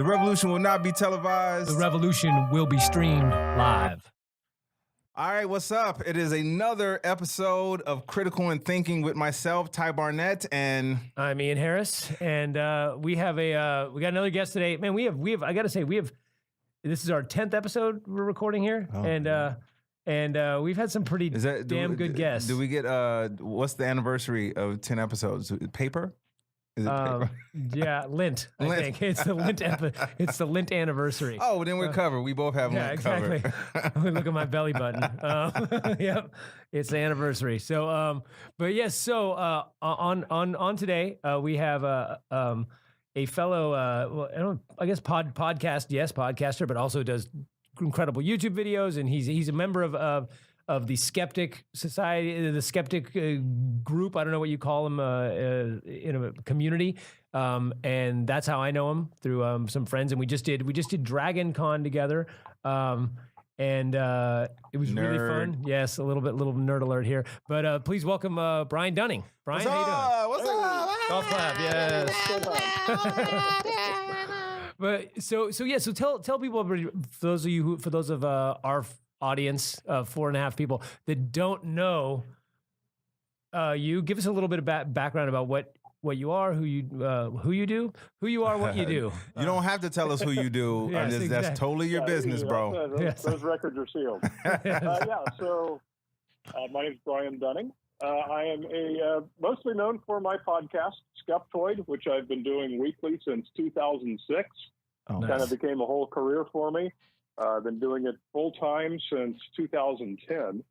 revolution will not be televised. The revolution will be streamed live. All right, what's up? It is another episode of Critical and Thinking with myself, Ty Barnett, and I'm Ian Harris, and we have we got another guest today. Man, we have. I gotta say, this is our 10th episode we're recording here, and we've had some pretty damn good guests. Do we get what's the anniversary of 10 episodes? Paper? Is it paper? Yeah, Lint. I think it's the Lint. It's the Lint anniversary. Oh, then we're covered. We both have Lint exactly. covered. Look at my belly button. Yep, it's the anniversary. So, but yes. So on today we have a fellow, I guess podcaster, but also does incredible YouTube videos, and he's a member of the Skeptic Society, the Skeptic group. I don't know what you call them in a community, and that's how I know him through some friends. And we just did Dragon Con together, and it was really fun. Yes, a little nerd alert here, but please welcome Brian Dunning. Brian, how you doing? What's up? Golf clap, yes. But so tell people, for those of our audience of 4.5 people that don't know you, give us a little bit of background about what you are, who you do, who you are, what you do. You don't have to tell us who you do. Yes, That's exactly. totally your business, bro. Those records are sealed. So my name is Brian Dunning. I am mostly known for my podcast, Skeptoid, which I've been doing weekly since 2006. Oh, Kind of became a whole career for me. I've been doing it full time since 2010.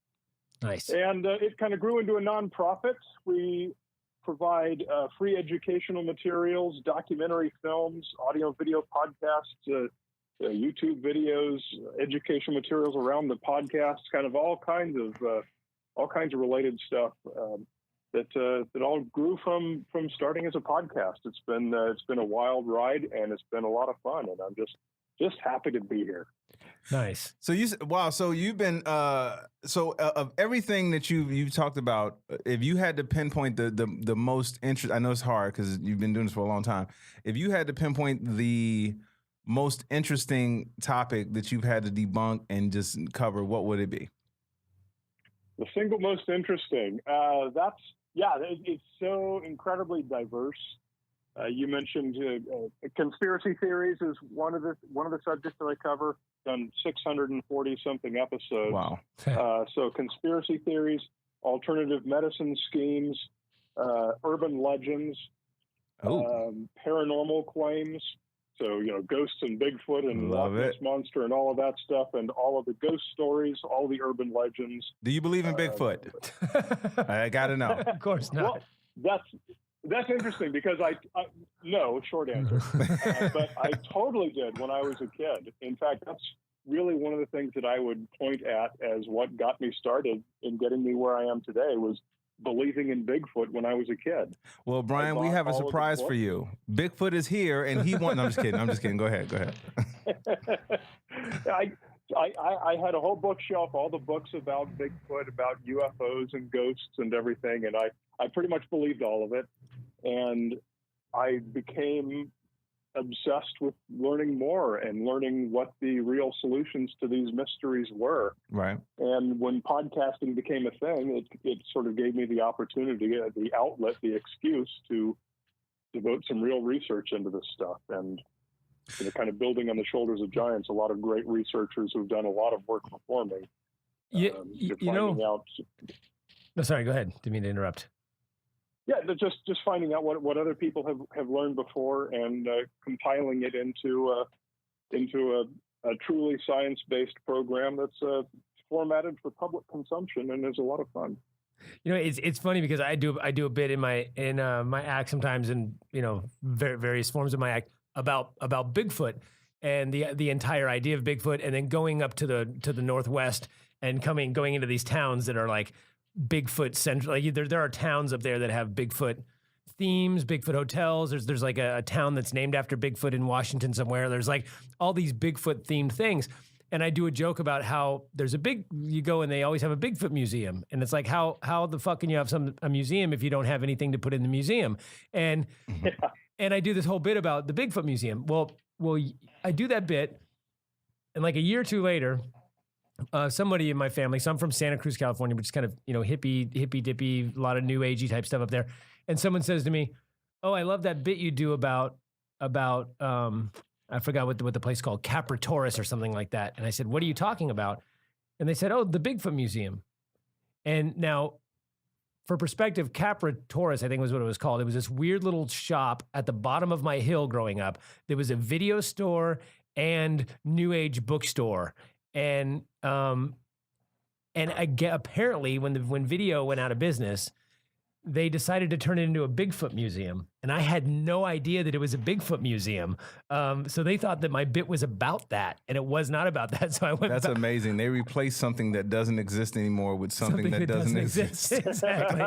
Nice. And it kind of grew into a nonprofit. We provide free educational materials, documentary films, audio, video podcasts, YouTube videos, educational materials around the podcast, kind of all kinds of related stuff that all grew from starting as a podcast. It's been a wild ride, and it's been a lot of fun, and I'm just happy to be here. Nice. So you've been of everything that you've talked about, if you had to pinpoint the most interest, I know it's hard because you've been doing this for a long time. If you had to pinpoint the most interesting topic that you've had to debunk and just cover, what would it be? The single most interesting. It's so incredibly diverse. You mentioned conspiracy theories is one of the subjects that I cover. Done 640 something episodes. Wow. So conspiracy theories, alternative medicine schemes, urban legends, paranormal claims. So, ghosts and Bigfoot and Loch Ness Monster and all of that stuff, and all of the ghost stories, all the urban legends. Do you believe in Bigfoot? I got to know. Of course not. Well, that's interesting because no, short answer. But I totally did when I was a kid. In fact, that's really one of the things that I would point at as what got me started in getting me where I am today was believing in Bigfoot when I was a kid. Well, Brian, we have a surprise for you. Bigfoot is here, and he wants. No, I'm just kidding. Go ahead. I had a whole bookshelf, all the books about Bigfoot, about UFOs and ghosts and everything, and I pretty much believed all of it. And I became obsessed with learning more and learning what the real solutions to these mysteries were. Right. And when podcasting became a thing, it sort of gave me the opportunity, the outlet, the excuse to devote some real research into this stuff. And kind of building on the shoulders of giants, a lot of great researchers who've done a lot of work before me. Sorry, go ahead. Didn't mean to interrupt. Yeah, just finding out what other people have learned before and compiling it into a truly science-based program that's formatted for public consumption and is a lot of fun. It's funny because I do a bit in my act sometimes, in various forms of my act about Bigfoot and the entire idea of Bigfoot, and then going up to the Northwest and going into these towns that are like Bigfoot central. Like there are towns up there that have Bigfoot themes, Bigfoot hotels. There's like a town that's named after Bigfoot in Washington somewhere. There's like all these Bigfoot themed things. And I do a joke about how you go and they always have a Bigfoot museum. And it's like, how the fuck can you have a museum if you don't have anything to put in the museum? And I do this whole bit about the Bigfoot museum. Well, well, I do that bit, and like a year or two later, somebody in my family, so I'm from Santa Cruz, California, which is kind of, hippie dippy, a lot of new agey type stuff up there. And someone says to me, "Oh, I love that bit you do about I forgot what the place is called, Capritoris or something like that." And I said, "What are you talking about?" And they said, "Oh, the Bigfoot Museum." And now, for perspective, Capritoris, I think was what it was called. It was this weird little shop at the bottom of my hill growing up. There was a video store and new age bookstore. And apparently when video went out of business, they decided to turn it into a Bigfoot museum. And I had no idea that it was a Bigfoot museum. So they thought that my bit was about that, and it was not about that. So I went That's amazing. They replaced something that doesn't exist anymore with something that doesn't exist. Exactly.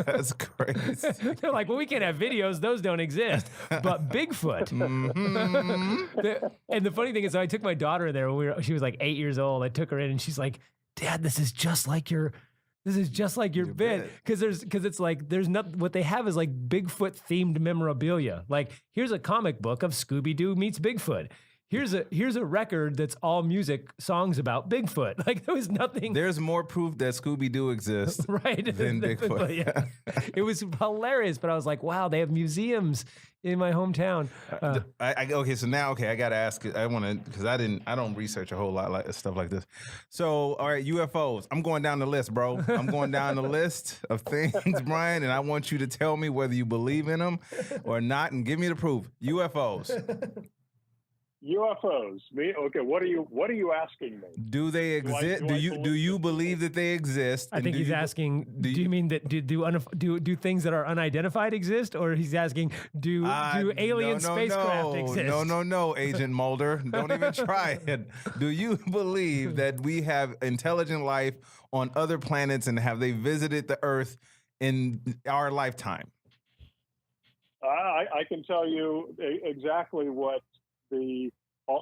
That's crazy. They're like, well, we can't have videos. Those don't exist. But Bigfoot. And the funny thing is, so I took my daughter there when she was like 8 years old. I took her in, and she's like, "Dad, this is just like your bit." Because it's like, there's not, what they have is like Bigfoot themed memorabilia. Like, here's a comic book of Scooby-Doo meets Bigfoot. Here's a record that's all music songs about Bigfoot. Like, there was nothing. There's more proof that Scooby-Doo exists right than Bigfoot. Yeah. It was hilarious, but I was like, wow, they have museums in my hometown. Okay, so now, I got to ask, I want to, because I don't research a whole lot like stuff like this. So, all right, UFOs. I'm going down the list, bro. I'm going down the list of things, Brian, and I want you to tell me whether you believe in them or not, and give me the proof. UFOs. UFOs. Me? Okay. What are you asking me? Do they exist? Do you believe that they exist? I think he's asking. Do you mean that do things that are unidentified exist, or he's asking do alien spacecraft exist? No, Agent Mulder. Don't even try it. Do you believe that we have intelligent life on other planets, and have they visited the Earth in our lifetime? I can tell you exactly what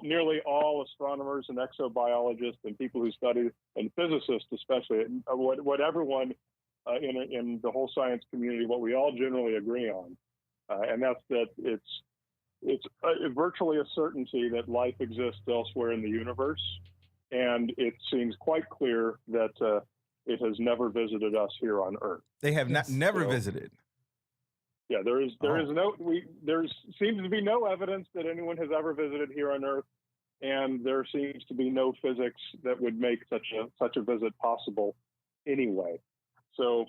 nearly all astronomers and exobiologists and people who study, and physicists especially, what everyone in the whole science community, what we all generally agree on, and that's that it's virtually a certainty that life exists elsewhere in the universe, and it seems quite clear that it has never visited us here on Earth. They have never visited. Yeah, there seems to be no evidence that anyone has ever visited here on Earth, and there seems to be no physics that would make such a visit possible anyway. So,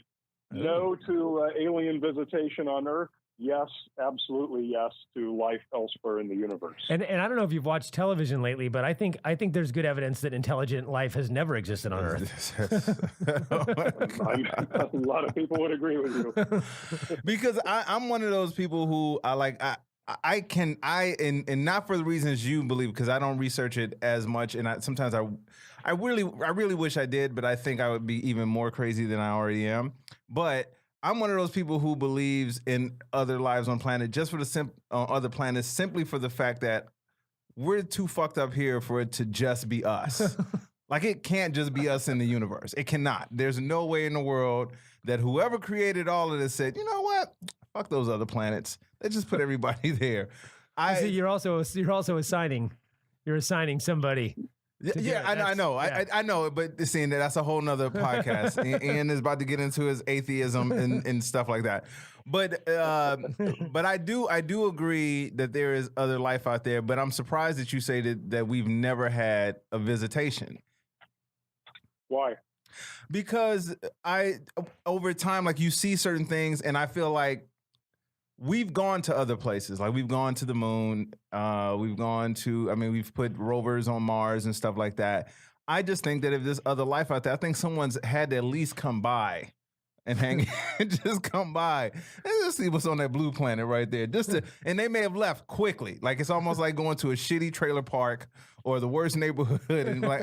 no to alien visitation on Earth. Yes, absolutely yes to life elsewhere in the universe. And I don't know if you've watched television lately, but I think there's good evidence that intelligent life has never existed on Earth. A lot of people would agree with you. Because I'm one of those people who and not for the reasons you believe, because I don't research it as much, and sometimes I really wish I did, but I think I would be even more crazy than I already am. But I'm one of those people who believes in other lives on planet, just for the other planets, simply for the fact that we're too fucked up here for it to just be us. Like, it can't just be us in the universe. It cannot. There's no way in the world that whoever created all of this said, you know what? Fuck those other planets. They just put everybody there. See, you're also assigning somebody. Yeah, I know. Yeah. I know, but seeing that's a whole nother podcast. Ian is about to get into his atheism and stuff like that. But I do agree that there is other life out there. But I'm surprised that you say that we've never had a visitation. Why? Because over time, like, you see certain things, and I feel like we've gone to other places. Like, we've gone to the moon. We've put rovers on Mars and stuff like that. I just think that if there's other life out there, I think someone's had to at least come by and just come by and just see what's on that blue planet right there. And they may have left quickly. Like, it's almost like going to a shitty trailer park or the worst neighborhood and like,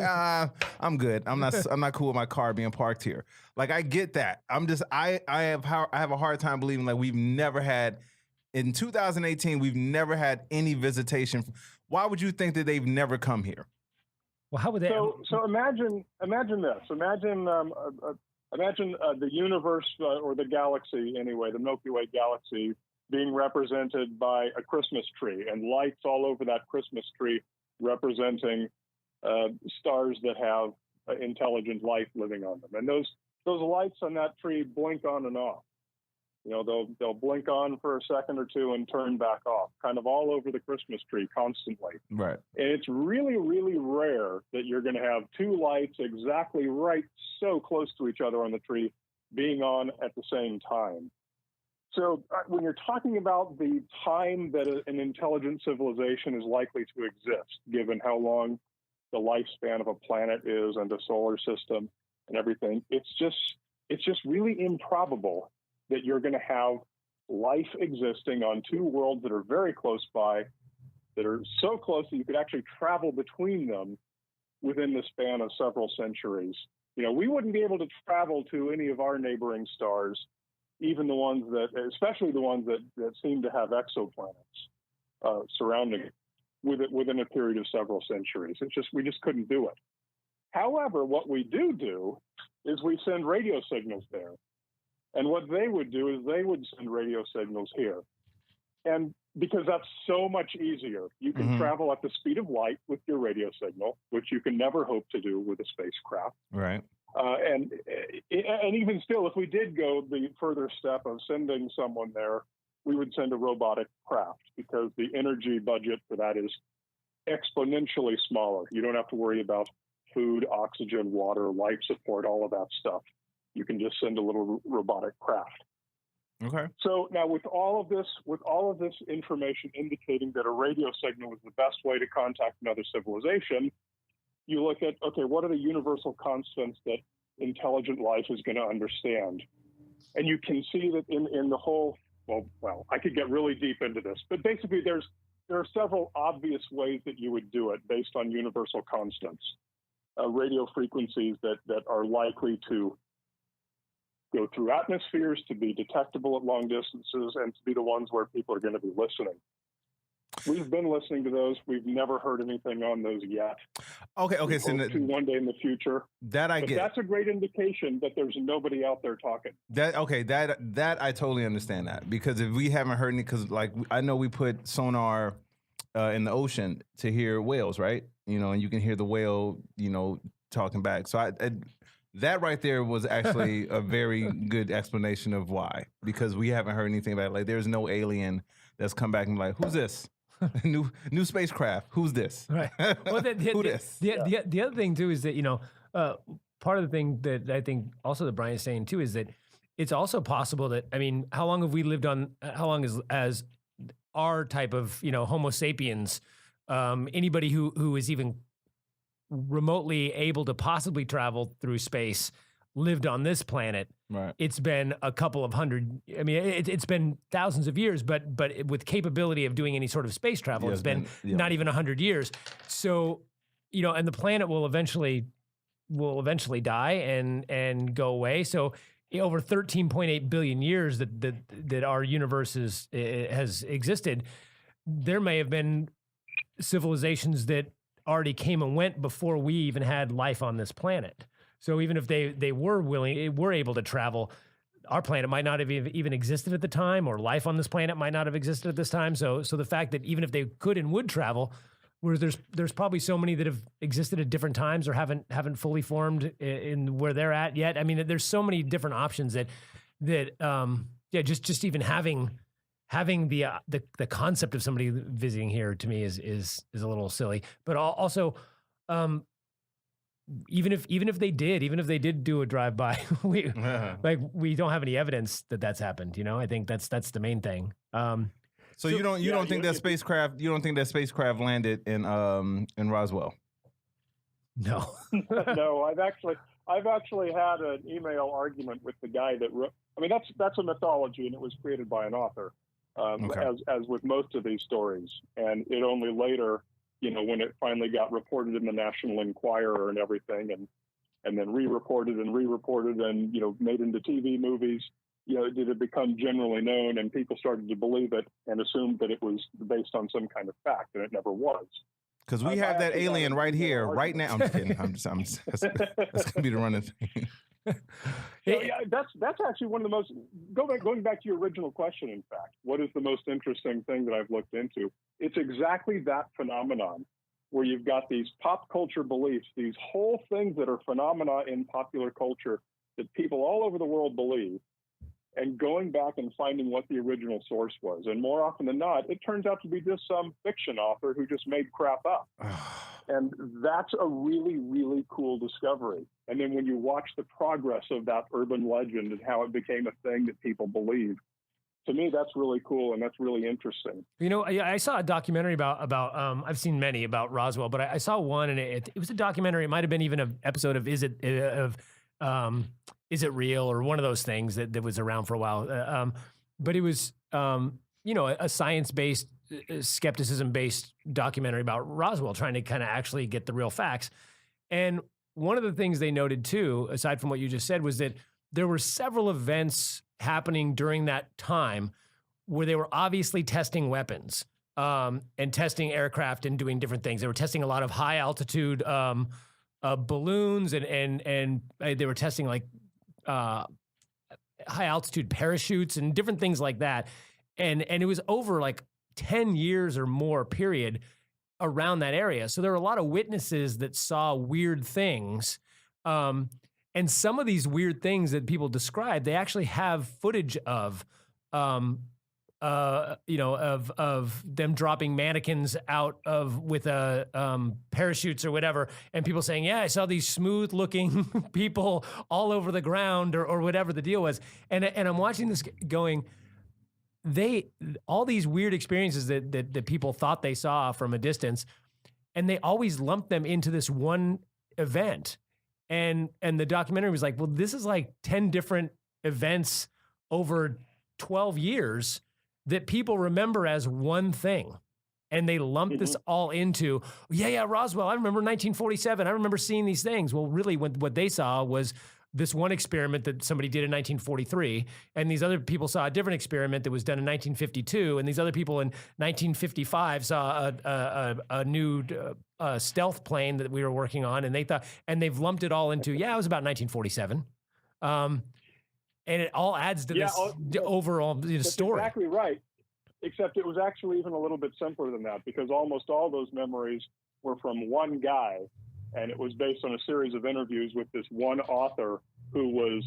I'm good. I'm not cool with my car being parked here. Like, I get that. I have a hard time believing like we've never had, in 2018, we've never had any visitation. Why would you think that they've never come here? Well, how would they? So imagine this. Imagine the universe or the galaxy anyway, the Milky Way galaxy, being represented by a Christmas tree and lights all over that Christmas tree representing stars that have intelligent life living on them. And those lights on that tree blink on and off. You know, they'll blink on for a second or two and turn back off, kind of all over the Christmas tree constantly. Right. And it's really, really rare that you're going to have two lights exactly right, so close to each other on the tree, being on at the same time. So when you're talking about the time that an intelligent civilization is likely to exist, given how long the lifespan of a planet is and the solar system and everything, it's just really improbable that you're going to have life existing on two worlds that are very close by, that are so close that you could actually travel between them within the span of several centuries. You know, we wouldn't be able to travel to any of our neighboring stars, even the ones that, especially the ones that seem to have exoplanets surrounding it, within a period of several centuries. We just couldn't do it. However, what we do is we send radio signals there. And what they would do is they would send radio signals here. And because that's so much easier, you can travel at the speed of light with your radio signal, which you can never hope to do with a spacecraft. Right. And even still, if we did go the further step of sending someone there, we would send a robotic craft because the energy budget for that is exponentially smaller. You don't have to worry about food, oxygen, water, life support, all of that stuff. You can just send a little robotic craft. Okay. So now with all of this information indicating that a radio signal is the best way to contact another civilization, you look at, okay, what are the universal constants that intelligent life is going to understand? And you can see that in the whole, well, I could get really deep into this, but basically there are several obvious ways that you would do it based on universal constants, radio frequencies that are likely to go through atmospheres, to be detectable at long distances, and to be the ones where people are going to be listening. We've been listening to those. We've never heard anything on those yet. Okay. So one day in the future. That I get. That's a great indication that there's nobody out there talking. That I totally understand that, because if we haven't heard any, because like I know we put sonar in the ocean to hear whales, right? You know, and you can hear the whale, you know, talking back. So that right there was actually a very good explanation of why, because we haven't heard anything about it. Like, there's no alien that's come back and be like, who's this? new spacecraft. Who's this? Right. Well, Who this? The other thing too is that, you know, part of the thing that I think also that Brian's saying too is that it's also possible that, I mean, how long have we lived on? How long as our type of, you know, Homo sapiens? Anybody who is even remotely able to possibly travel through space lived on this planet. Right. It's been a couple of hundred. I mean, it's been thousands of years, but with capability of doing any sort of space travel, it's been not even 100 years. So, you know, and the planet will eventually die and go away. So, over 13.8 billion years that our universe has existed, there may have been civilizations that already came and went before we even had life on this planet. So even if they were able to travel, our planet might not have even existed at the time, or life on this planet might not have existed at this time. So the fact that even if they could and would travel, where there's probably so many that have existed at different times or haven't fully formed in where they're at yet. I mean, there's so many different options that just even having the concept of somebody visiting here to me is a little silly. But also, even if they did do a drive-by, we don't have any evidence that that's happened. You know, I think that's the main thing. So you don't think that spacecraft landed in Roswell? No. No, I've actually had an email argument with the guy that wrote. I mean, that's a mythology, and it was created by an author. As with most of these stories, and it only later, you know, when it finally got reported in the National Enquirer and everything, and then re-reported and, you know, made into TV movies, you know, did it become generally known, and people started to believe it and assumed that it was based on some kind of fact, and it never was. Because we have that alien right here, right now. I'm just kidding. That's gonna be the running thing. Yeah, that's actually one of the most going back to your original question. In fact, what is the most interesting thing that I've looked into? It's exactly that phenomenon where you've got these pop culture beliefs, these whole things that are phenomena in popular culture that people all over the world believe, and going back and finding what the original source was. And more often than not, it turns out to be just some fiction author who just made crap up. And that's a really, really cool discovery. And then when you watch the progress of that urban legend and how it became a thing that people believe, to me, that's really cool and that's really interesting. You know, I saw a documentary about I've seen many about Roswell, but I saw one, and it was a documentary. It might have been even an episode of Is It Real, or one of those things that was around for a while. But it was a science-based, skepticism-based documentary about Roswell, trying to kind of actually get the real facts. And one of the things they noted too, aside from what you just said, was that there were several events happening during that time where they were obviously testing weapons and testing aircraft and doing different things. They were testing a lot of high altitude balloons and they were testing like high altitude parachutes and different things like that. And it was over like 10 years or more period around that area. So there were a lot of witnesses that saw weird things. And some of these weird things that people describe, they actually have footage of, of them dropping mannequins out with parachutes or whatever, and people saying, "Yeah, I saw these smooth-looking people all over the ground," or whatever the deal was. And I'm watching this going, all these weird experiences that people thought they saw from a distance, and they always lumped them into this one event. And the documentary was like, well, this is like 10 different events over 12 years that people remember as one thing. And they lumped this all into, yeah, Roswell, I remember 1947. I remember seeing these things. Well, really what they saw was this one experiment that somebody did in 1943, and these other people saw a different experiment that was done in 1952, and these other people in 1955 saw a new stealth plane that we were working on, and they've lumped it all into, it was about 1947. And it all adds to this overall story. Exactly right. Except it was actually even a little bit simpler than that, because almost all those memories were from one guy. And it was based on a series of interviews with this one author who was,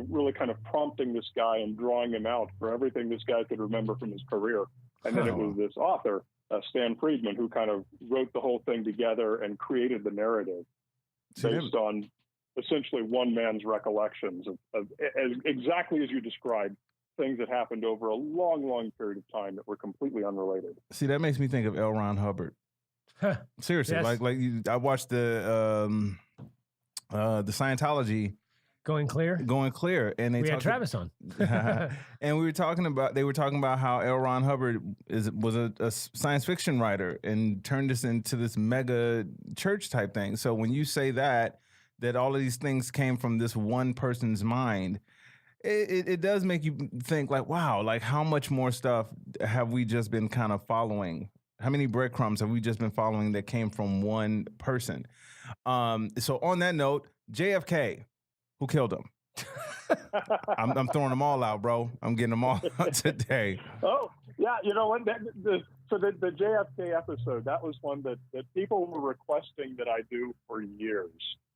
really kind of prompting this guy and drawing him out for everything this guy could remember from his career. And then it was this author, Stan Friedman, who kind of wrote the whole thing together and created the narrative based on essentially one man's recollections of exactly as you described, things that happened over a long, long period of time that were completely unrelated. See, that makes me think of L. Ron Hubbard. Seriously, Yes. I watched the Scientology Going Clear, and we had Travis on, and they were talking about how L. Ron Hubbard was a science fiction writer and turned this into this mega church type thing. So when you say that all of these things came from this one person's mind, it does make you think like, wow, like how much more stuff have we just been kind of following? How many breadcrumbs have we just been following that came from one person? So on that note, JFK, who killed him? I'm throwing them all out, bro. I'm getting them all out today. Oh, yeah. You know what? The JFK episode, that was one that people were requesting that I do for years.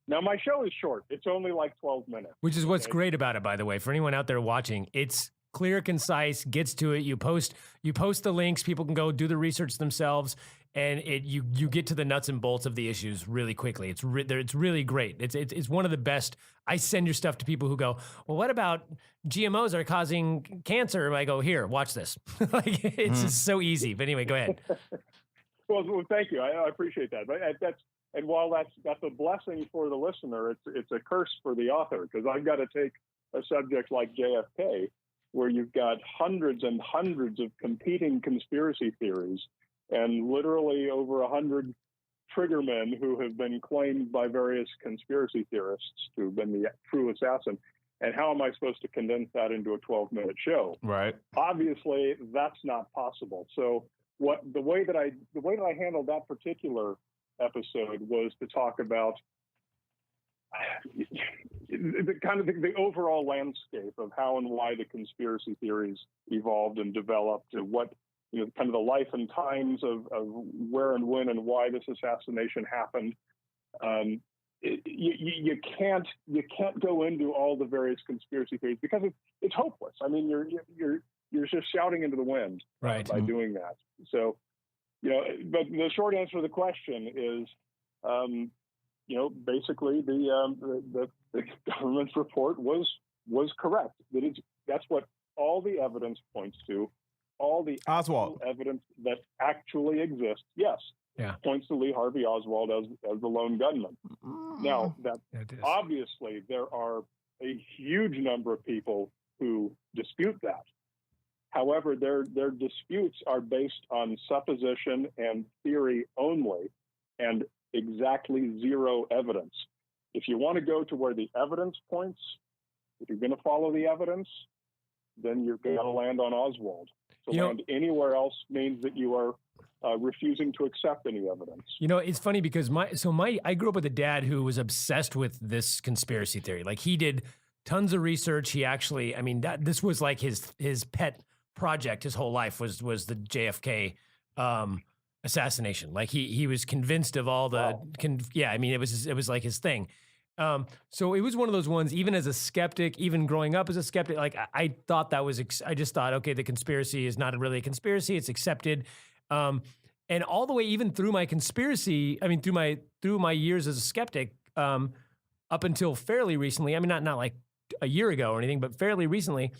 Now, my show is short. It's only like 12 minutes. Which is what's great about it, by the way. For anyone out there watching, it's clear, concise, gets to it. You post the links. People can go do the research themselves, and you get to the nuts and bolts of the issues really quickly. It's really great. It's one of the best. I send your stuff to people who go, well, what about GMOs are causing cancer? I go, here, watch this. Like it's just so easy. But anyway, go ahead. Well, thank you. I appreciate that. But and while that's a blessing for the listener, it's a curse for the author, because I've got to take a subject like JFK, where you've got hundreds and hundreds of competing conspiracy theories and literally over 100 triggermen who have been claimed by various conspiracy theorists to have been the true assassin. And how am I supposed to condense that into a 12-minute show? Right. Obviously, that's not possible. So the way that I handled that particular episode was to talk about the overall landscape of how and why the conspiracy theories evolved and developed, and what, kind of the life and times of where and when and why this assassination happened. You can't go into all the various conspiracy theories because it's hopeless. I mean, you're just shouting into the wind by doing that. So, but the short answer to the question is, basically the government's report was correct. That's what all the evidence points to. All the Oswald evidence that actually exists, points to Lee Harvey Oswald as the lone gunman. Now, obviously there are a huge number of people who dispute that. However, their disputes are based on supposition and theory only, and exactly zero evidence. If you want to go to where the evidence points, if you're going to follow the evidence, then you're going to land on Oswald. To land anywhere else means that you are refusing to accept any evidence. It's funny because I grew up with a dad who was obsessed with this conspiracy theory. Like, he did tons of research. He actually, this was like his pet project his whole life was the JFK assassination. Like, he was convinced of all the, it was like his thing. So it was one of those ones, even as a skeptic, even growing up as a skeptic, like I thought I just thought, okay, the conspiracy is not really a conspiracy, it's accepted. And all the way, even through my conspiracy, through my years as a skeptic, up until fairly recently, not like a year ago or anything, but fairly recently,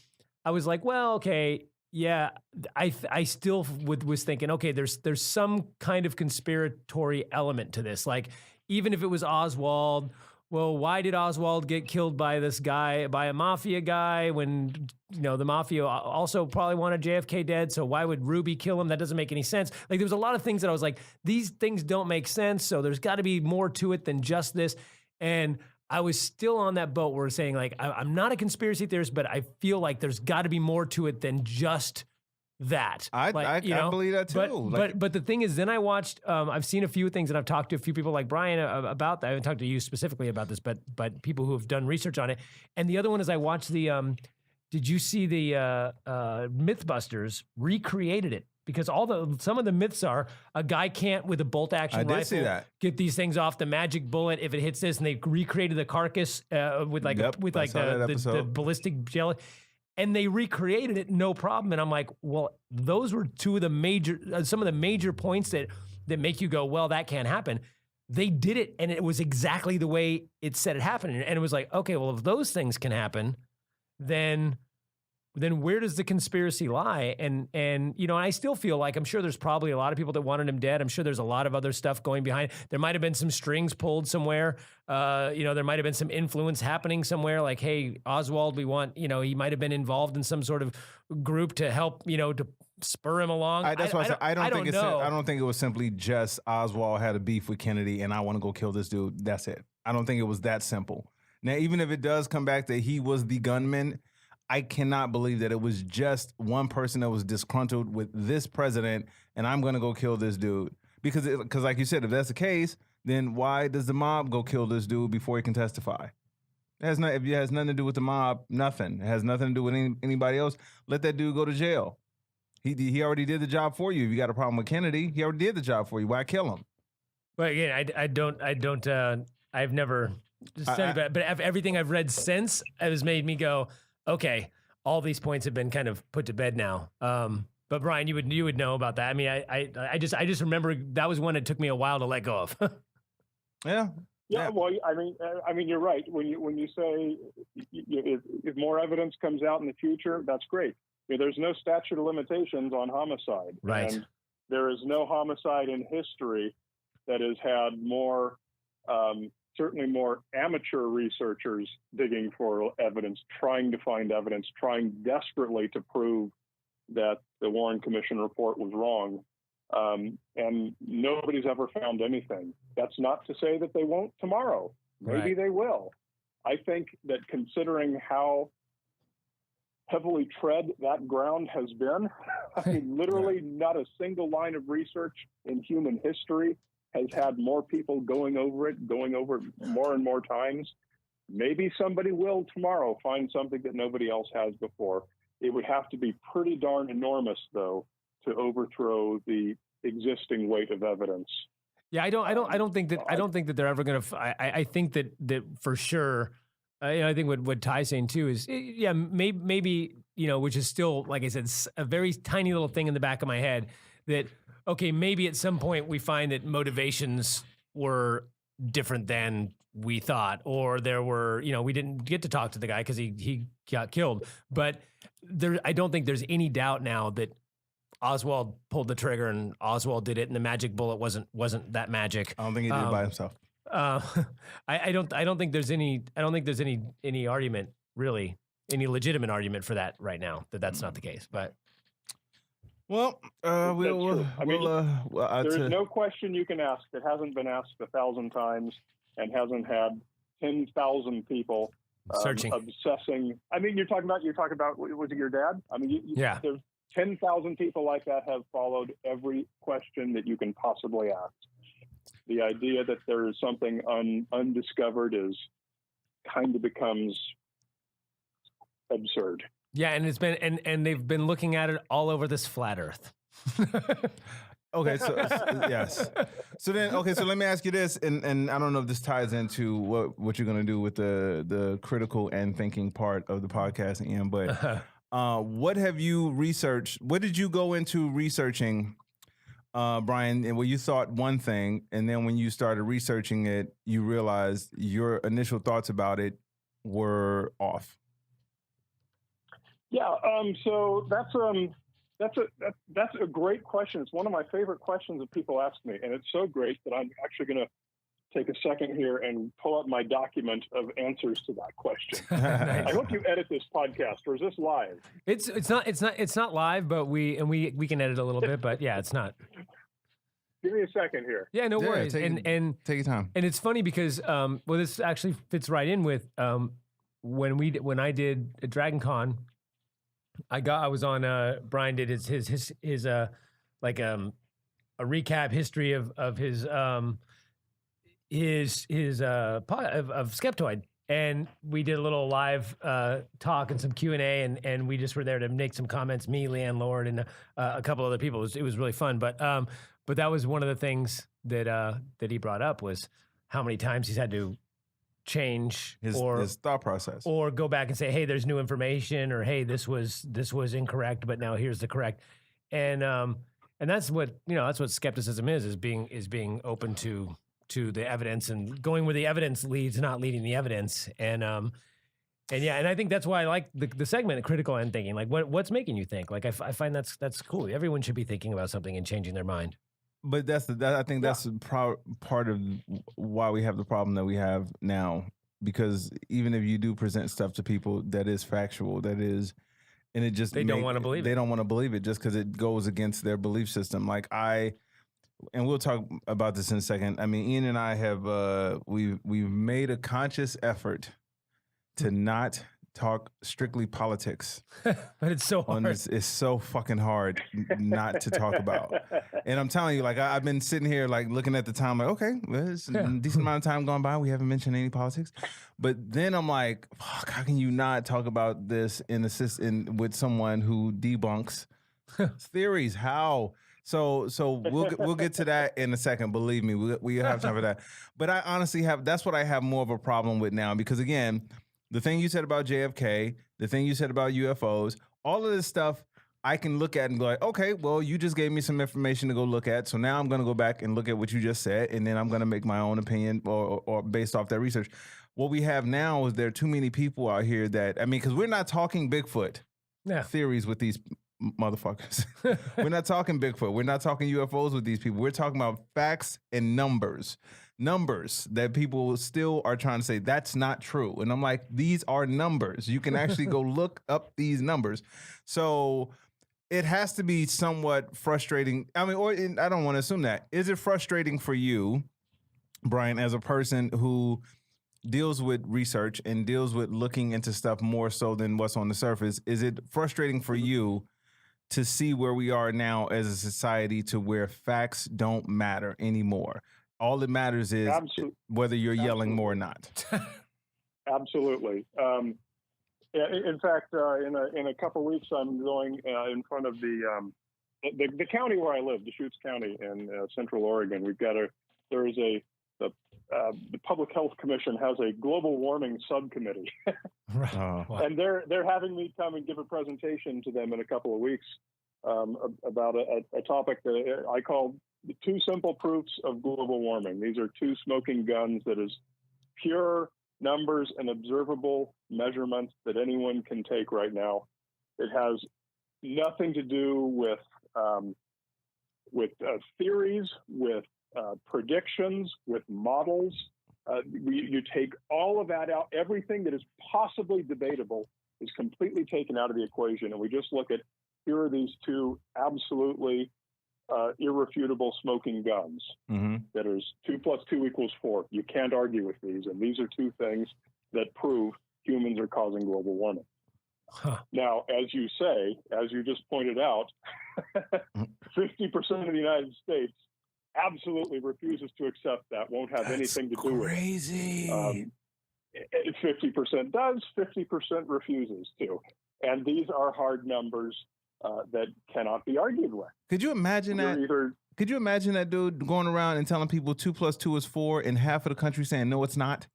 I was like, well, okay, yeah, I still was thinking, okay, there's some kind of conspiratory element to this. Like, even if it was Oswald, well, why did Oswald get killed by a mafia guy when, the mafia also probably wanted JFK dead? So why would Ruby kill him? That doesn't make any sense. Like, there was a lot of things that I was like, these things don't make sense. So there's got to be more to it than just this. And I was still on that boat where saying, like, I'm not a conspiracy theorist, but I feel like there's got to be more to it than just that. I believe that too. But the thing is, then I watched. I've seen a few things, and I've talked to a few people like Brian about that. I haven't talked to you specifically about this, but people who have done research on it. And the other one is I watched the. Did you see the MythBusters recreated it? Because some of the myths are a guy can't with a bolt action rifle get these things off the magic bullet if it hits this, and they recreated the carcass with the ballistic gel. And they recreated it, no problem. And I'm like, well, those were some of the major points that make you go, well, that can't happen. They did it, and it was exactly the way it said it happened. And it was like, okay, well, if those things can happen, then where does the conspiracy lie? And I still feel like, I'm sure there's probably a lot of people that wanted him dead. I'm sure there's a lot of other stuff going behind. There might have been some strings pulled somewhere. There might have been some influence happening somewhere. Like, hey, Oswald, we want, he might have been involved in some sort of group to help, to spur him along. That's why I don't think it was simply just Oswald had a beef with Kennedy and I want to go kill this dude. That's it. I don't think it was that simple. Now, even if it does come back that he was the gunman, I cannot believe that it was just one person that was disgruntled with this president and I'm going to go kill this dude. Because like you said, if that's the case, then why does the mob go kill this dude before he can testify? It has nothing to do with the mob, nothing. It has nothing to do with anybody else. Let that dude go to jail. He already did the job for you. If you got a problem with Kennedy, he already did the job for you. Why kill him? But again, I've never said it, but everything I've read since has made me go, okay, all these points have been kind of put to bed now. But Brian, you would know about that. I just remember that was one it took me a while to let go of. Yeah. Well, you're right. When you say if more evidence comes out in the future, that's great. There's no statute of limitations on homicide, right? And there is no homicide in history that has had more. Certainly more amateur researchers digging for evidence, trying to find evidence, trying desperately to prove that the Warren Commission report was wrong. And nobody's ever found anything. That's not to say that they won't tomorrow. Maybe they will. I think that considering how heavily tread that ground has been, literally not a single line of research in human history has had more people going over it more and more times maybe somebody will tomorrow find something that nobody else has before. It would have to be pretty darn enormous, though, to overthrow the existing weight of evidence. Yeah, I don't think that they're ever going to. I think that for sure. I think what Ty's saying too is, yeah, maybe which is still, like I said, a very tiny little thing in the back of my head that, okay, maybe at some point we find that motivations were different than we thought, or there were, we didn't get to talk to the guy because he got killed. But I don't think there's any doubt now that Oswald pulled the trigger and Oswald did it, and the magic bullet wasn't that magic. I don't think he did it by himself. I don't think there's any argument, really, any legitimate argument for that right now, that's not the case. But well, there's no question you can ask that hasn't been asked 1,000 times and hasn't had 10,000 people searching, obsessing. I mean, you're talking about was it your dad? I mean, yeah. There's 10,000 people like that have followed every question that you can possibly ask. The idea that there is something undiscovered kind of becomes absurd. Yeah, and it's been and they've been looking at it all over this flat Earth. Okay, so yes. So let me ask you this, and I don't know if this ties into what you're going to do with the critical and thinking part of the podcast, Ian, but what have you researched? What did you go into researching, Brian, and where you thought one thing, and then when you started researching it, you realized your initial thoughts about it were off? Yeah, so that's a great question. It's one of my favorite questions that people ask me, and it's so great that I'm actually going to take a second here and pull up my document of answers to that question. Nice. I hope you edit this podcast, or is this live? It's not live, but we can edit a little bit, but yeah, it's not. Give me a second here. Yeah, no worries. Take your time. And it's funny because this actually fits right in with when I did Dragon Con. I was on Brian did his like a recap history of his Skeptoid, and we did a little live talk and some Q&A, and we just were there to make some comments, me, Leanne Lord, and a couple other people. It was really fun, but that was one of the things that he brought up was how many times he's had to change his thought process, or go back and say, hey, there's new information, or hey, this was incorrect, but now here's the correct. And that's what skepticism is being open to the evidence and going where the evidence leads, not leading the evidence. And I think that's why I like the segment, critical and thinking. Like, what's making you think? Like, I find that's cool. Everyone should be thinking about something and changing their mind. But I think that's part of why we have the problem that we have now. Because even if you do present stuff to people that is factual, that is, and it just they don't want to believe it. They don't want to believe it just because it goes against their belief system. Like and we'll talk about this in a second. I mean, Ian and I have we've made a conscious effort to not talk strictly politics. But it's so hard. It's so fucking hard not to talk about. And I'm telling you, like, I've been sitting here, like, looking at the time, like, okay, well, it's a decent amount of time gone by. We haven't mentioned any politics. But then I'm like, fuck, how can you not talk about this with someone who debunks theories? How? So we'll get to that in a second. Believe me, we have time for that. But I honestly that's what I have more of a problem with now, because again, the thing you said about JFK, the thing you said about UFOs, all of this stuff, I can look at and go like, okay, well, you just gave me some information to go look at. So now I'm going to go back and look at what you just said, and then I'm going to make my own opinion or based off that research. What we have now is there are too many people out here because we're not talking Bigfoot theories with these motherfuckers. We're not talking Bigfoot. We're not talking UFOs with these people. We're talking about facts and numbers that people still are trying to say that's not true. And I'm like, these are numbers. You can actually go look up these numbers. So it has to be somewhat frustrating. I mean, I don't want to assume that. Is it frustrating for you, Brian, as a person who deals with research and deals with looking into stuff more so than what's on the surface? Is it frustrating for you to see where we are now as a society to where facts don't matter anymore? All that matters is whether you're yelling more or not. Absolutely. In fact, in a couple of weeks, I'm going in front of the county where I live, Deschutes County in Central Oregon. The Public Health Commission has a global warming subcommittee, Right. Oh. Wow. and they're having me come and give a presentation to them in a couple of weeks about a topic that I call the 2 simple proofs of global warming. These are 2 smoking guns that is pure numbers and observable measurements that anyone can take right now. It has nothing to do with theories, with predictions, with models. You take all of that out. Everything that is possibly debatable is completely taken out of the equation, and we just look at, here are these 2 absolutely irrefutable smoking guns. Mm-hmm. That is 2 + 2 = 4. You can't argue with these, and these are 2 things that prove humans are causing global warming. Huh. Now, as you say, as you just pointed out, 50% of the United States absolutely refuses to accept that, won't have anything to do with it. Crazy. 50% does, 50% refuses to. And these are hard numbers that cannot be argued with. Could you imagine that? Could you imagine that dude going around and telling people 2 + 2 = 4 and half of the country saying, no, it's not?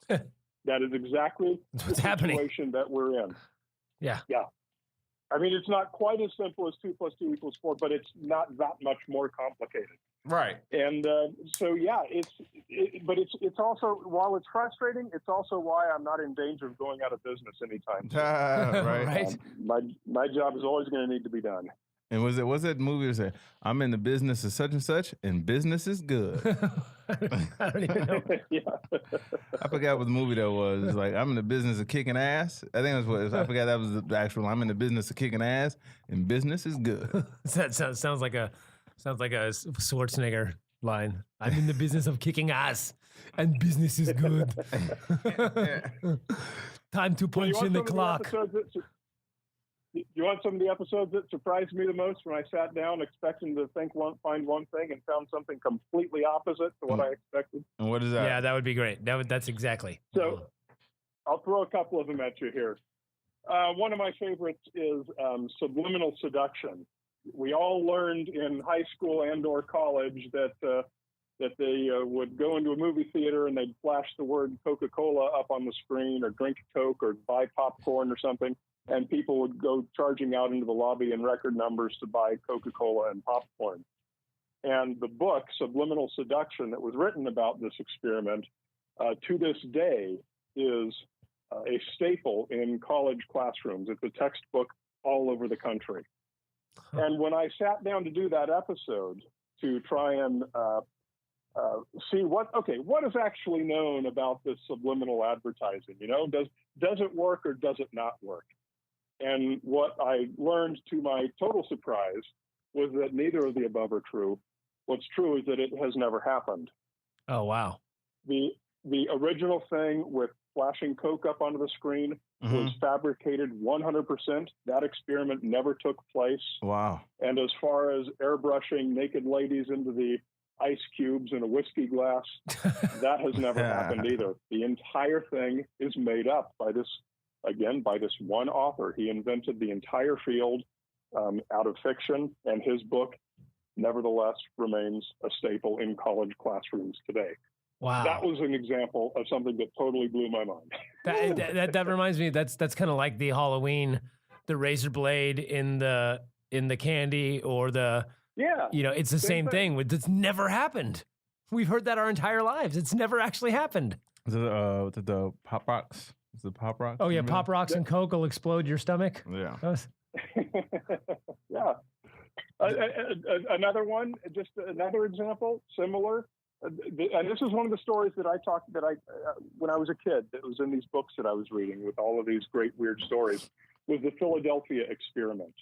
That is exactly What's the happening. situation that we're in. Yeah. Yeah. I mean, it's not quite as simple as 2 + 2 = 4, but it's not that much more complicated. Right. And so, yeah, it's also, while it's frustrating, it's also why I'm not in danger of going out of business anytime soon. Right. Right. My job is always going to need to be done. And what's that movie that said, I'm in the business of such and such, and business is good? I don't even know. Yeah. I forgot what the movie that was. It's like, I'm in the business of kicking ass. I think that's what it was. I forgot that was the actual. I'm in the business of kicking ass, and business is good. That sounds like a Schwarzenegger line. I'm in the business of kicking ass, and business is good. Time to punch in the clock. You want some of the episodes that surprised me the most, when I sat down expecting to find one thing and found something completely opposite to what I expected? And what is that? Yeah, that would be great. That's exactly. So I'll throw a couple of them at you here. One of my favorites is subliminal seduction. We all learned in high school and/or college that they would go into a movie theater and they'd flash the word Coca-Cola up on the screen, or drink Coke, or buy popcorn or something, and people would go charging out into the lobby in record numbers to buy Coca-Cola and popcorn. And the book, Subliminal Seduction, that was written about this experiment, to this day is a staple in college classrooms. It's a textbook all over the country. And when I sat down to do that episode to try and see what is actually known about this subliminal advertising, does it work or does it not work? And what I learned, to my total surprise, was that neither of the above are true. What's true is that it has never happened. Oh, wow. The original thing with flashing Coke up onto the screen was fabricated 100%. That experiment never took place. Wow. And as far as airbrushing naked ladies into the ice cubes in a whiskey glass, that has never happened either. The entire thing is made up by this one author. He invented the entire field out of fiction, and his book, nevertheless, remains a staple in college classrooms today. Wow. That was an example of something that totally blew my mind. That reminds me, that's kind of like the Halloween, the razor blade in the candy, or it's the same thing. It's never happened. We've heard that our entire lives. It's never actually happened. Is it the Pop Rocks? Is it Pop Rocks? Oh yeah, Pop Rocks and Coke will explode your stomach. Yeah. Yeah. Another one, just another example, similar. And this is one of the stories that I when I was a kid, that was in these books that I was reading with all of these great weird stories, was the Philadelphia experiment.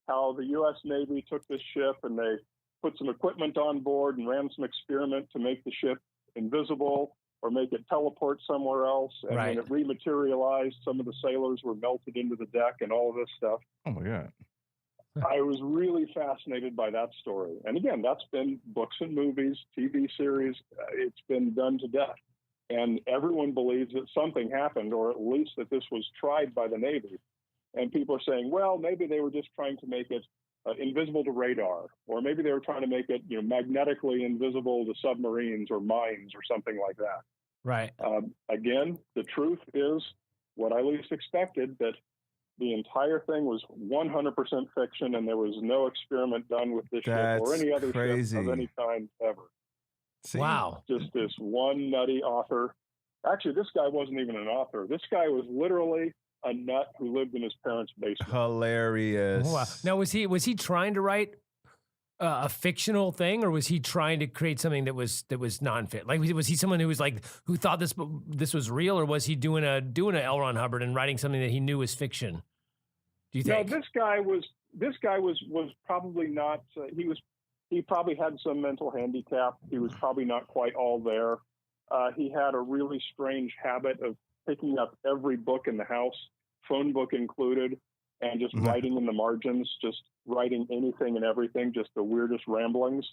How the U.S. Navy took this ship and they put some equipment on board and ran some experiment to make the ship invisible or make it teleport somewhere else. And when it rematerialized, some of the sailors were melted into the deck and all of this stuff. Oh my God. I was really fascinated by that story. And again, that's been books and movies, TV series. It's been done to death. and everyone believes that something happened, or at least that this was tried by the Navy. And people are saying, well, maybe they were just trying to make it invisible to radar, or maybe they were trying to make it, magnetically invisible to submarines or mines or something like that. Right. Again, the truth is what I least expected, that the entire thing was 100% fiction, and there was no experiment done with this ship or any other ship of any kind ever. See? Wow. Just this one nutty author. Actually, this guy wasn't even an author. This guy was literally a nut who lived in his parents' basement. Hilarious. Wow. Now, was he trying to write a fictional thing, or was he trying to create something that was non-fit? Like, was he someone who thought this was real, or was he doing a L. Ron Hubbard and writing something that he knew was fiction? Do you think? No, this guy was probably not. He probably had some mental handicap. He was probably not quite all there. He had a really strange habit of picking up every book in the house, phone book included, and just writing in the margins, just writing anything and everything, just the weirdest ramblings.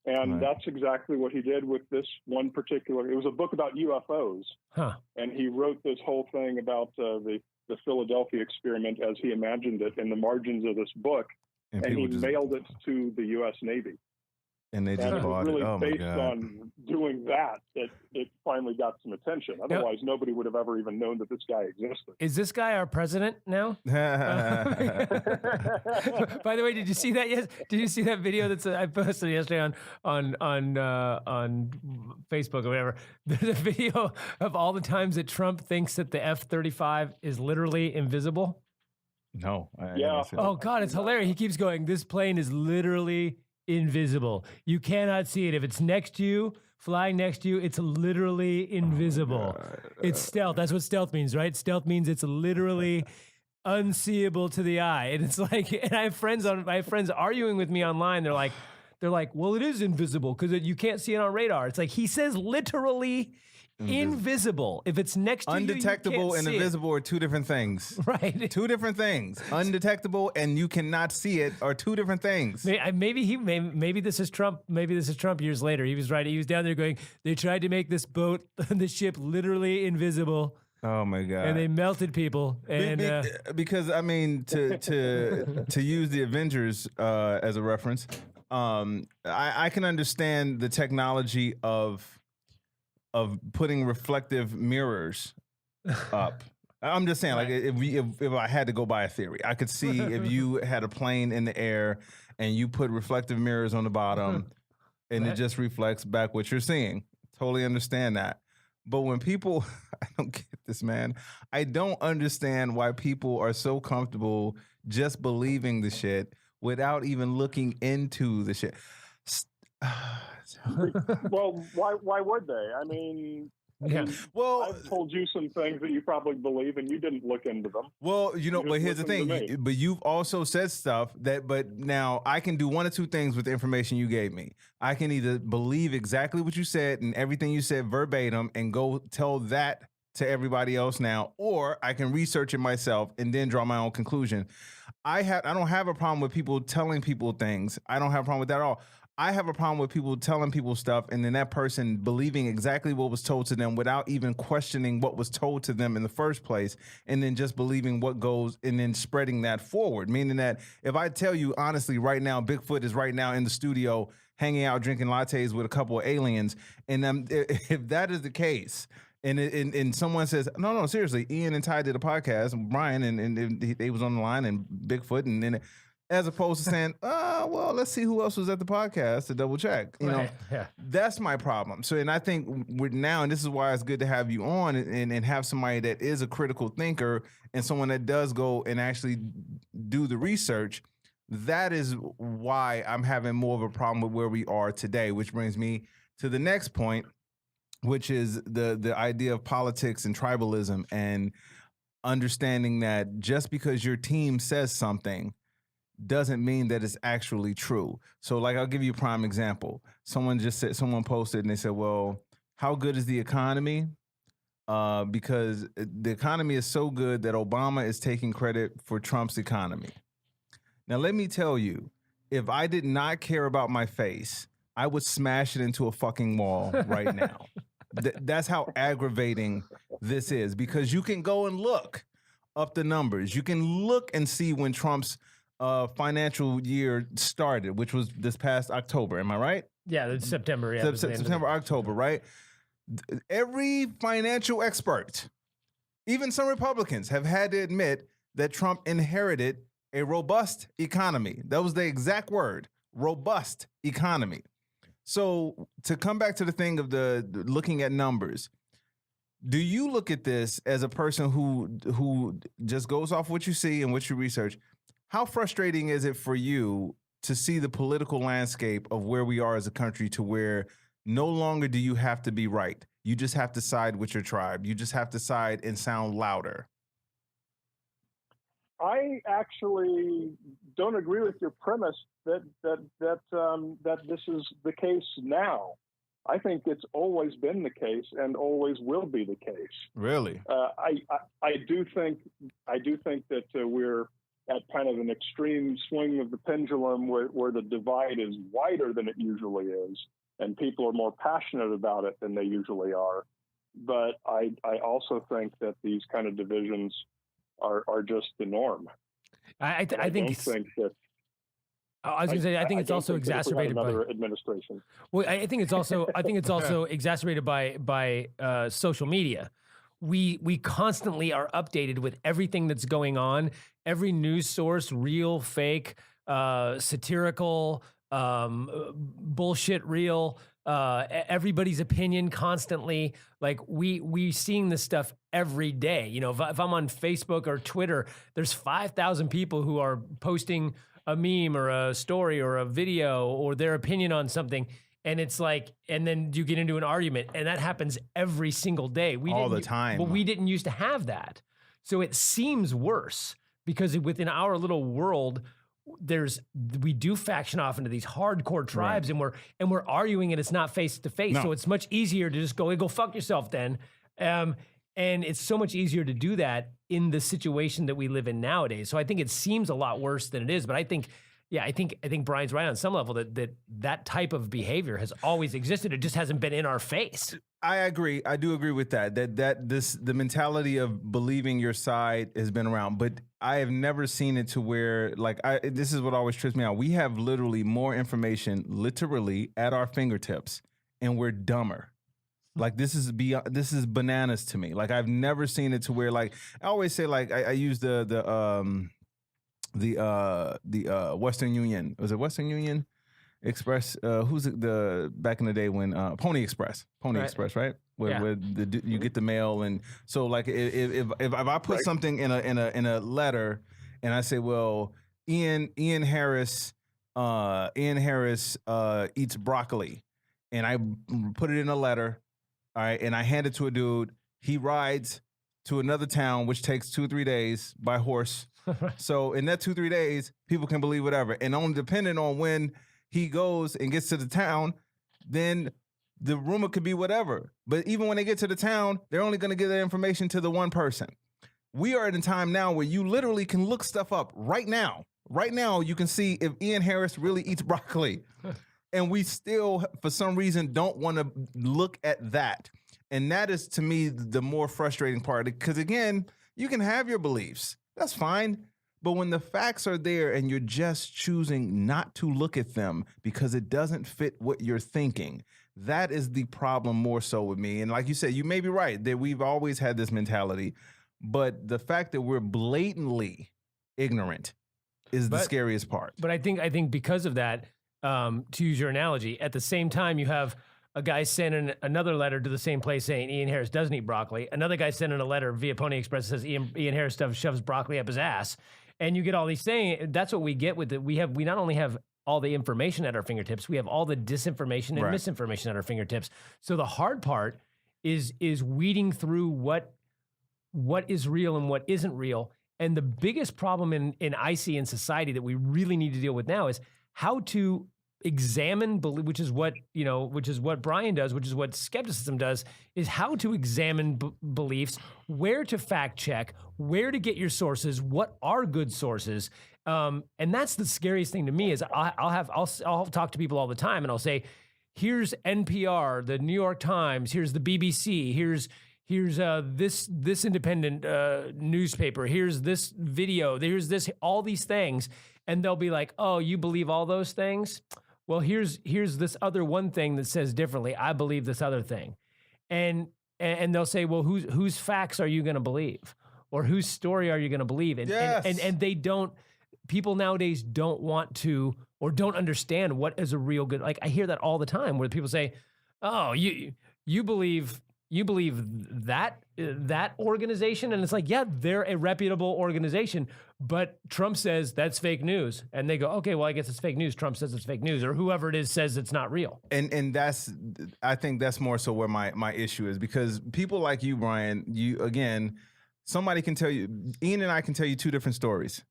And that's exactly what he did with this one particular. It was a book about UFOs, and he wrote this whole thing about the Philadelphia experiment as he imagined it in the margins of this book, and he mailed it to the U.S. Navy. And they just bought really it. Oh my based God. on doing that it finally got some attention. Otherwise, nobody would have ever even known that this guy existed. Is this guy our president now? By the way, did you see that? Yes. Did you see that video I posted yesterday on Facebook or whatever? There's a video of all the times that Trump thinks that the F-35 is literally invisible. No. Yeah. Oh God, it's hilarious. He keeps going, this plane is literally invisible. You cannot see it. If it's next to you, flying next to you, it's literally invisible. It's stealth. That's what stealth means, right? Stealth means it's literally unseeable to the eye. And it's like, and I have friends arguing with me online. They're like, well, it is invisible because you can't see it on radar. It's like, he says literally invisible. If it's next to undetectable and invisible are two different things. Right. Two different things. Undetectable and you cannot see it are two different things. Maybe this is Trump. Maybe this is Trump years later. He was right. He was down there going, they tried to make this the ship literally invisible. Oh my God. And they melted people. And because I mean, to use the Avengers as a reference, I can understand the technology of putting reflective mirrors up. I'm just saying, like, if I had to go by a theory, I could see if you had a plane in the air and you put reflective mirrors on the bottom and it just reflects back what you're seeing. Totally understand that. But when people, I don't get this, man. I don't understand why people are so comfortable just believing the shit without even looking into the shit. Well, why would they? I mean, well, I've told you some things that you probably believe, and you didn't look into them. Well, but here's the thing. But you've also said stuff but now I can do one of two things with the information you gave me. I can either believe exactly what you said and everything you said verbatim and go tell that to everybody else now, or I can research it myself and then draw my own conclusion. I don't have a problem with people telling people things. I don't have a problem with that at all. I have a problem with people telling people stuff and then that person believing exactly what was told to them without even questioning what was told to them in the first place, and then just believing what goes and then spreading that forward. Meaning that if I tell you honestly right now, Bigfoot is right now in the studio hanging out drinking lattes with a couple of aliens, and if that is the case, and someone says, no, seriously, Ian and Ty did a podcast, Brian, and they was on the line, and Bigfoot, and then as opposed to saying, well, let's see who else was at the podcast to double check. You know, that's my problem. So, and I think we're now, and this is why it's good to have you on and have somebody that is a critical thinker and someone that does go and actually do the research. That is why I'm having more of a problem with where we are today, which brings me to the next point, which is the idea of politics and tribalism and understanding that just because your team says something doesn't mean that it's actually true. So, like, I'll give you a prime example. Someone posted and they said, well, how good is the economy? Because the economy is so good that Obama is taking credit for Trump's economy. Now, let me tell you, if I did not care about my face, I would smash it into a fucking wall right now. That's how aggravating this is, because you can go and look up the numbers. You can look and see when Trump's financial year started, which was this past October. Am I right? Yeah, it's September. Yeah, September, October, right? Every financial expert, even some Republicans, have had to admit that Trump inherited a robust economy. That was the exact word, robust economy. So to come back to the thing of the looking at numbers, do you look at this as a person who just goes off what you see and what you research? How frustrating is it for you to see the political landscape of where we are as a country, to where no longer do you have to be right? You just have to side with your tribe. You just have to side and sound louder. I actually don't agree with your premise that this is the case now. I think it's always been the case and always will be the case. Really? I do think that we're at kind of an extreme swing of the pendulum where the divide is wider than it usually is, and people are more passionate about it than they usually are. But I also think that these kind of divisions are just the norm. I think that. I was going to say, I think it's also exacerbated by administration. Well, I think it's also exacerbated by social media. We constantly are updated with everything that's going on. Every news source, real, fake, satirical, bullshit, real. Everybody's opinion constantly. Like we seeing this stuff every day. You know, if I'm on Facebook or Twitter, there's 5,000 people who are posting a meme or a story or a video or their opinion on something. And it's like, and then you get into an argument, and that happens every single day. All the time. But we didn't used to have that. So it seems worse because within our little world, we do faction off into these hardcore tribes, right, and we're arguing, and it's not face to face. So it's much easier to just go fuck yourself then. And it's so much easier to do that in the situation that we live in nowadays. So I think it seems a lot worse than it is. But I think Brian's right on some level that type of behavior has always existed. It just hasn't been in our face. I agree. I do agree with that. The mentality of believing your side has been around, but I have never seen it to where, like, this is what always trips me out. We have literally more information literally at our fingertips, and we're dumber. Like, this is bananas to me. Like, I've never seen it to where, like, I always say, like, I use the Western Union. Was it Western Union Express? Who's the back in the day when Pony Express, right. Express, right? Where you get the mail, and so, like, if I put something in a letter, and I say, well, Ian Harris eats broccoli, and I put it in a letter, all right, and I hand it to a dude. He rides to another town, which takes 2 or 3 days by horse. So in that 2 or 3 days, people can believe whatever. And only depending on when he goes and gets to the town, then the rumor could be whatever. But even when they get to the town, they're only going to give that information to the one person. We are at a time now where you literally can look stuff up right now. Right now, you can see if Ian Harris really eats broccoli. And we still, for some reason, don't want to look at that. And that is, to me, the more frustrating part. Because, again, you can have your beliefs. That's fine. But when the facts are there and you're just choosing not to look at them because it doesn't fit what you're thinking, that is the problem more so with me. And like you said, you may be right that we've always had this mentality. But the fact that we're blatantly ignorant is the scariest part. But I think because of that, to use your analogy, at the same time you have a guy sending another letter to the same place saying Ian Harris doesn't eat broccoli. Another guy sending a letter via Pony Express that says Ian Harris shoves broccoli up his ass. And you get all these things. That's what we get with it. We not only have all the information at our fingertips, we have all the disinformation and misinformation at our fingertips. So the hard part is weeding through what is real and what isn't real. And the biggest problem I see in society that we really need to deal with now is how to examine, which is what Brian does, which is what skepticism does, is how to examine beliefs, where to fact check, where to get your sources, what are good sources. And that's the scariest thing to me is I'll talk to people all the time and I'll say, here's NPR, the New York Times, here's the BBC, here's this independent newspaper, here's this video, here's this, all these things. And they'll be like, oh, you believe all those things? Well, here's this other one thing that says differently. I believe this other thing. And they'll say, well, whose facts are you going to believe? Or whose story are you going to believe? And they don't, people nowadays don't want to, or don't understand what is a real good, like I hear that all the time where people say, oh, you believe that organization? And it's like, yeah, they're a reputable organization, but Trump says that's fake news. And they go, okay, well, I guess it's fake news. Trump says it's fake news, or whoever it is says it's not real. And that's, I think that's more so where my issue is, because people like you, Brian, somebody can tell you, Ian and I can tell you two different stories.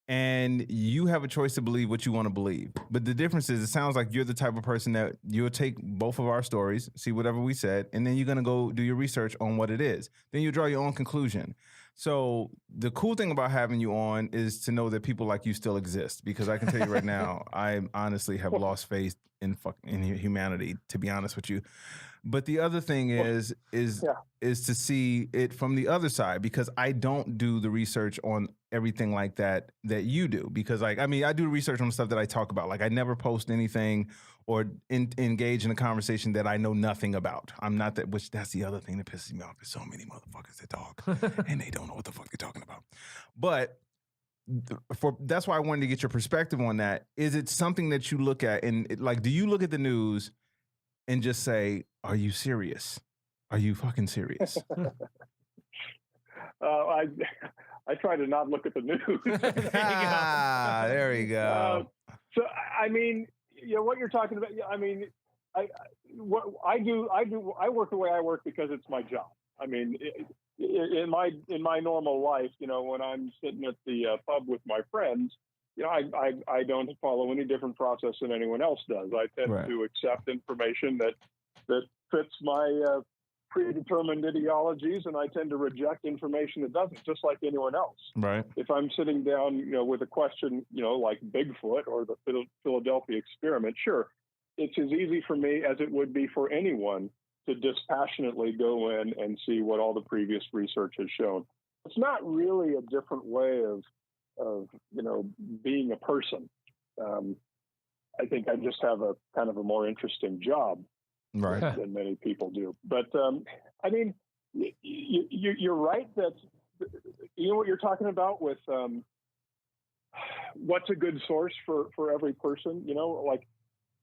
And you have a choice to believe what you want to believe. But the difference is, it sounds like you're the type of person that you'll take both of our stories, see whatever we said, and then you're going to go do your research on what it is. Then you draw your own conclusion. So the cool thing about having you on is to know that people like you still exist, because I can tell you right now, I honestly have lost faith in humanity, to be honest with you. But the other thing is to see it from the other side, because I don't do the research on everything like that you do. Because I do research on the stuff that I talk about. Like I never post anything or engage in a conversation that I know nothing about. I'm not that, which that's the other thing that pisses me off. There's so many motherfuckers that talk and they don't know what the fuck they're talking about. But that's why I wanted to get your perspective on that. Is it something that you look at and do you look at the news and just say, are you serious? Are you fucking serious? I try to not look at the news. There you go. So, I mean, what you're talking about, I mean, I work the way I work because it's my job. I mean, in my normal life, when I'm sitting at the pub with my friends, I don't follow any different process than anyone else does. I tend to accept information that fits my predetermined ideologies, and I tend to reject information that doesn't, just like anyone else. Right. If I'm sitting down, with a question, like Bigfoot or the Philadelphia experiment, sure, it's as easy for me as it would be for anyone to dispassionately go in and see what all the previous research has shown. It's not really a different way of being a person. I think I just have a kind of a more interesting job than many people do. But I mean, you're right that what you're talking about with what's a good source for every person.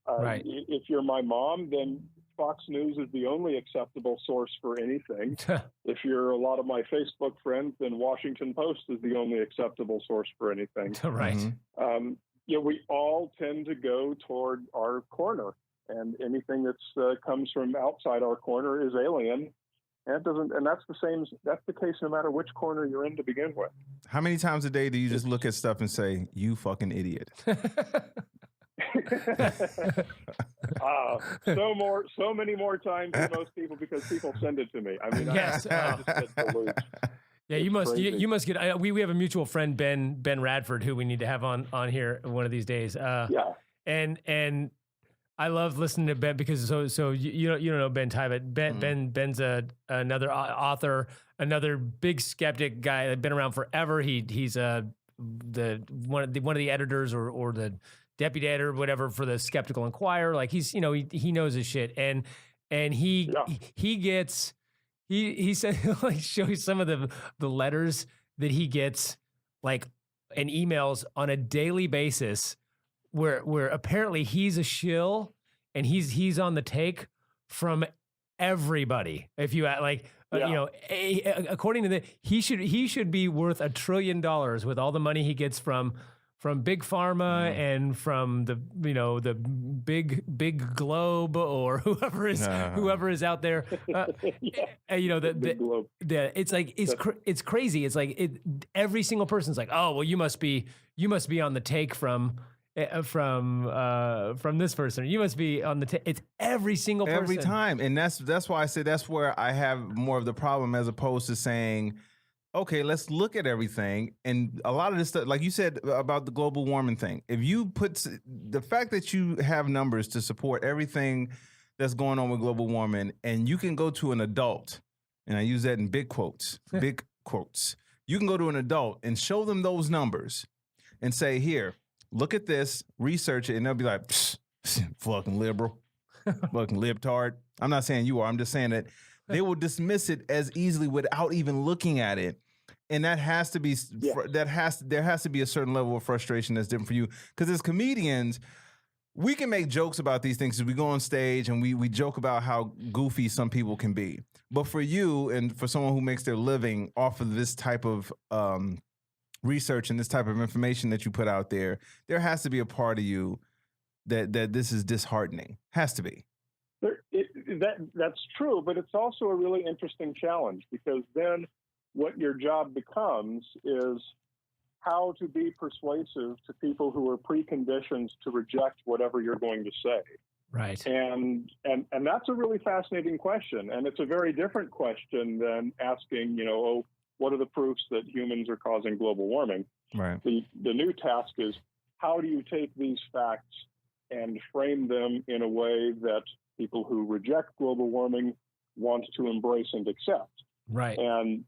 If you're my mom, then Fox News is the only acceptable source for anything. If you're a lot of my Facebook friends, then Washington Post is the only acceptable source for anything. Right. Mm-hmm. We all tend to go toward our corner, and anything that's comes from outside our corner is alien. And that's the case no matter which corner you're in to begin with. How many times a day do you just look at stuff and say, "You fucking idiot"? So many more times than most people, because people send it to me. I mean, yes. I just get deluged. Yeah, you must get. We have a mutual friend, Ben Radford, who we need to have on here one of these days. And I love listening to Ben because so you don't know Ben Tybett. Ben's another author, another big skeptic guy that's been around forever. He's one of the editors or the deputy editor or whatever for the Skeptical Inquirer. Like he knows his shit, and he said like show you some of the letters that he gets and emails on a daily basis where apparently he's a shill and he's on the take from everybody. If you according to that, he should be worth $1 trillion with all the money he gets from Big Pharma and from the big Globe or whoever is out there. It's crazy. It's like every single person's like, oh well, you must be on the take from this person. You must be on the take. It's every single person every time, and that's why I say that's where I have more of the problem, as opposed to saying, okay, let's look at everything. And a lot of this stuff, like you said about the global warming thing, if you put the fact that you have numbers to support everything that's going on with global warming, and you can go to an adult, and I use that in big quotes, big quotes. You can go to an adult and show them those numbers and say, here, look at this, research it, and they'll be like, fucking liberal, fucking libtard. I'm not saying you are. I'm just saying that they will dismiss it as easily without even looking at it. And that has to be, there has to be a certain level of frustration that's different for you. Because as comedians, we can make jokes about these things as we go on stage and we joke about how goofy some people can be. But for you and for someone who makes their living off of this type of research and this type of information that you put out there, there has to be a part of you that this is disheartening. Has to be. That's true, but it's also a really interesting challenge, because then what your job becomes is how to be persuasive to people who are preconditioned to reject whatever you're going to say. Right. And that's a really fascinating question. And it's a very different question than asking, what are the proofs that humans are causing global warming? Right. The new task is, how do you take these facts and frame them in a way that people who reject global warming want to embrace and accept? Right. And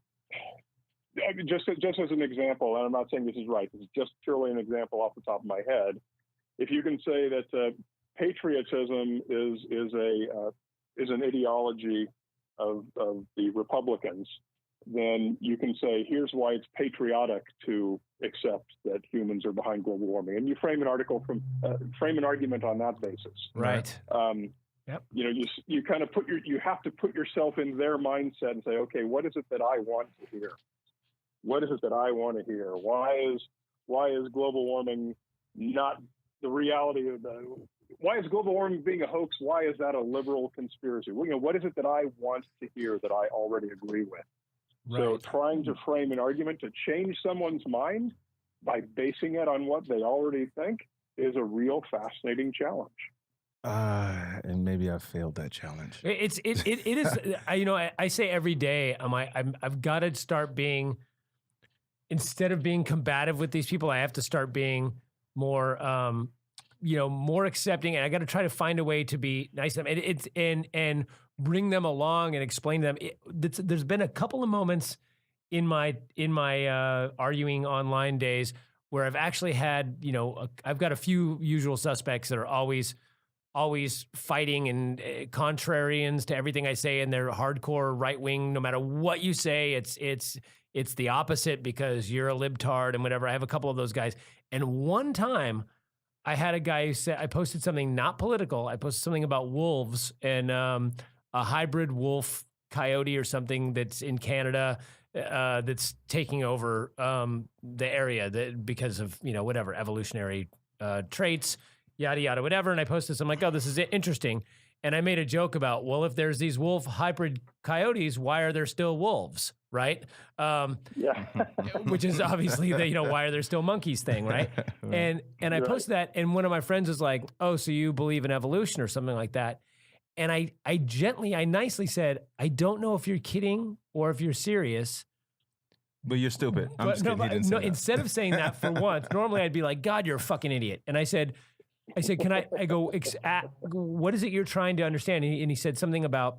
just as an example, and I'm not saying this is right, this is just purely an example off the top of my head. If you can say that patriotism is an ideology of the Republicans, then you can say, here's why it's patriotic to accept that humans are behind global warming, and you frame an argument on that basis. Right. Yep. You kind of you have to put yourself in their mindset and say, okay, what is it that I want to hear? What is it that I want to hear? Why is global warming not the reality of why is global warming being a hoax? Why is that a liberal conspiracy? Well, what is it that I want to hear that I already agree with? Right. So trying to frame an argument to change someone's mind by basing it on what they already think is a real fascinating challenge. And maybe I failed that challenge. It is. I say every day, I've got to start being, instead of being combative with these people, I have to start being more, more accepting, and I got to try to find a way to be nice to them and bring them along and explain to them. There's been a couple of moments in my arguing online days where I've actually had, I've got a few usual suspects that are always fighting and contrarians to everything I say, and they're hardcore right wing. No matter what you say, it's the opposite because you're a libtard and whatever. I have a couple of those guys, and one time I had a guy who said, I posted something not political. I posted something about wolves and a hybrid wolf coyote or something that's in Canada that's taking over the area because of whatever evolutionary traits. Yada, yada, whatever. And I posted something like, oh, this is interesting. And I made a joke about, well, if there's these wolf hybrid coyotes, why are there still wolves? Right. Yeah. Which is obviously the, why are there still monkeys thing. Right. And I posted that. And one of my friends was like, oh, so you believe in evolution or something like that. And I nicely said, I don't know if you're kidding or if you're serious. But you're stupid. I'm just kidding. No, instead of saying that for once, normally I'd be like, God, you're a fucking idiot. And I said, what is it you're trying to understand? And he said something about,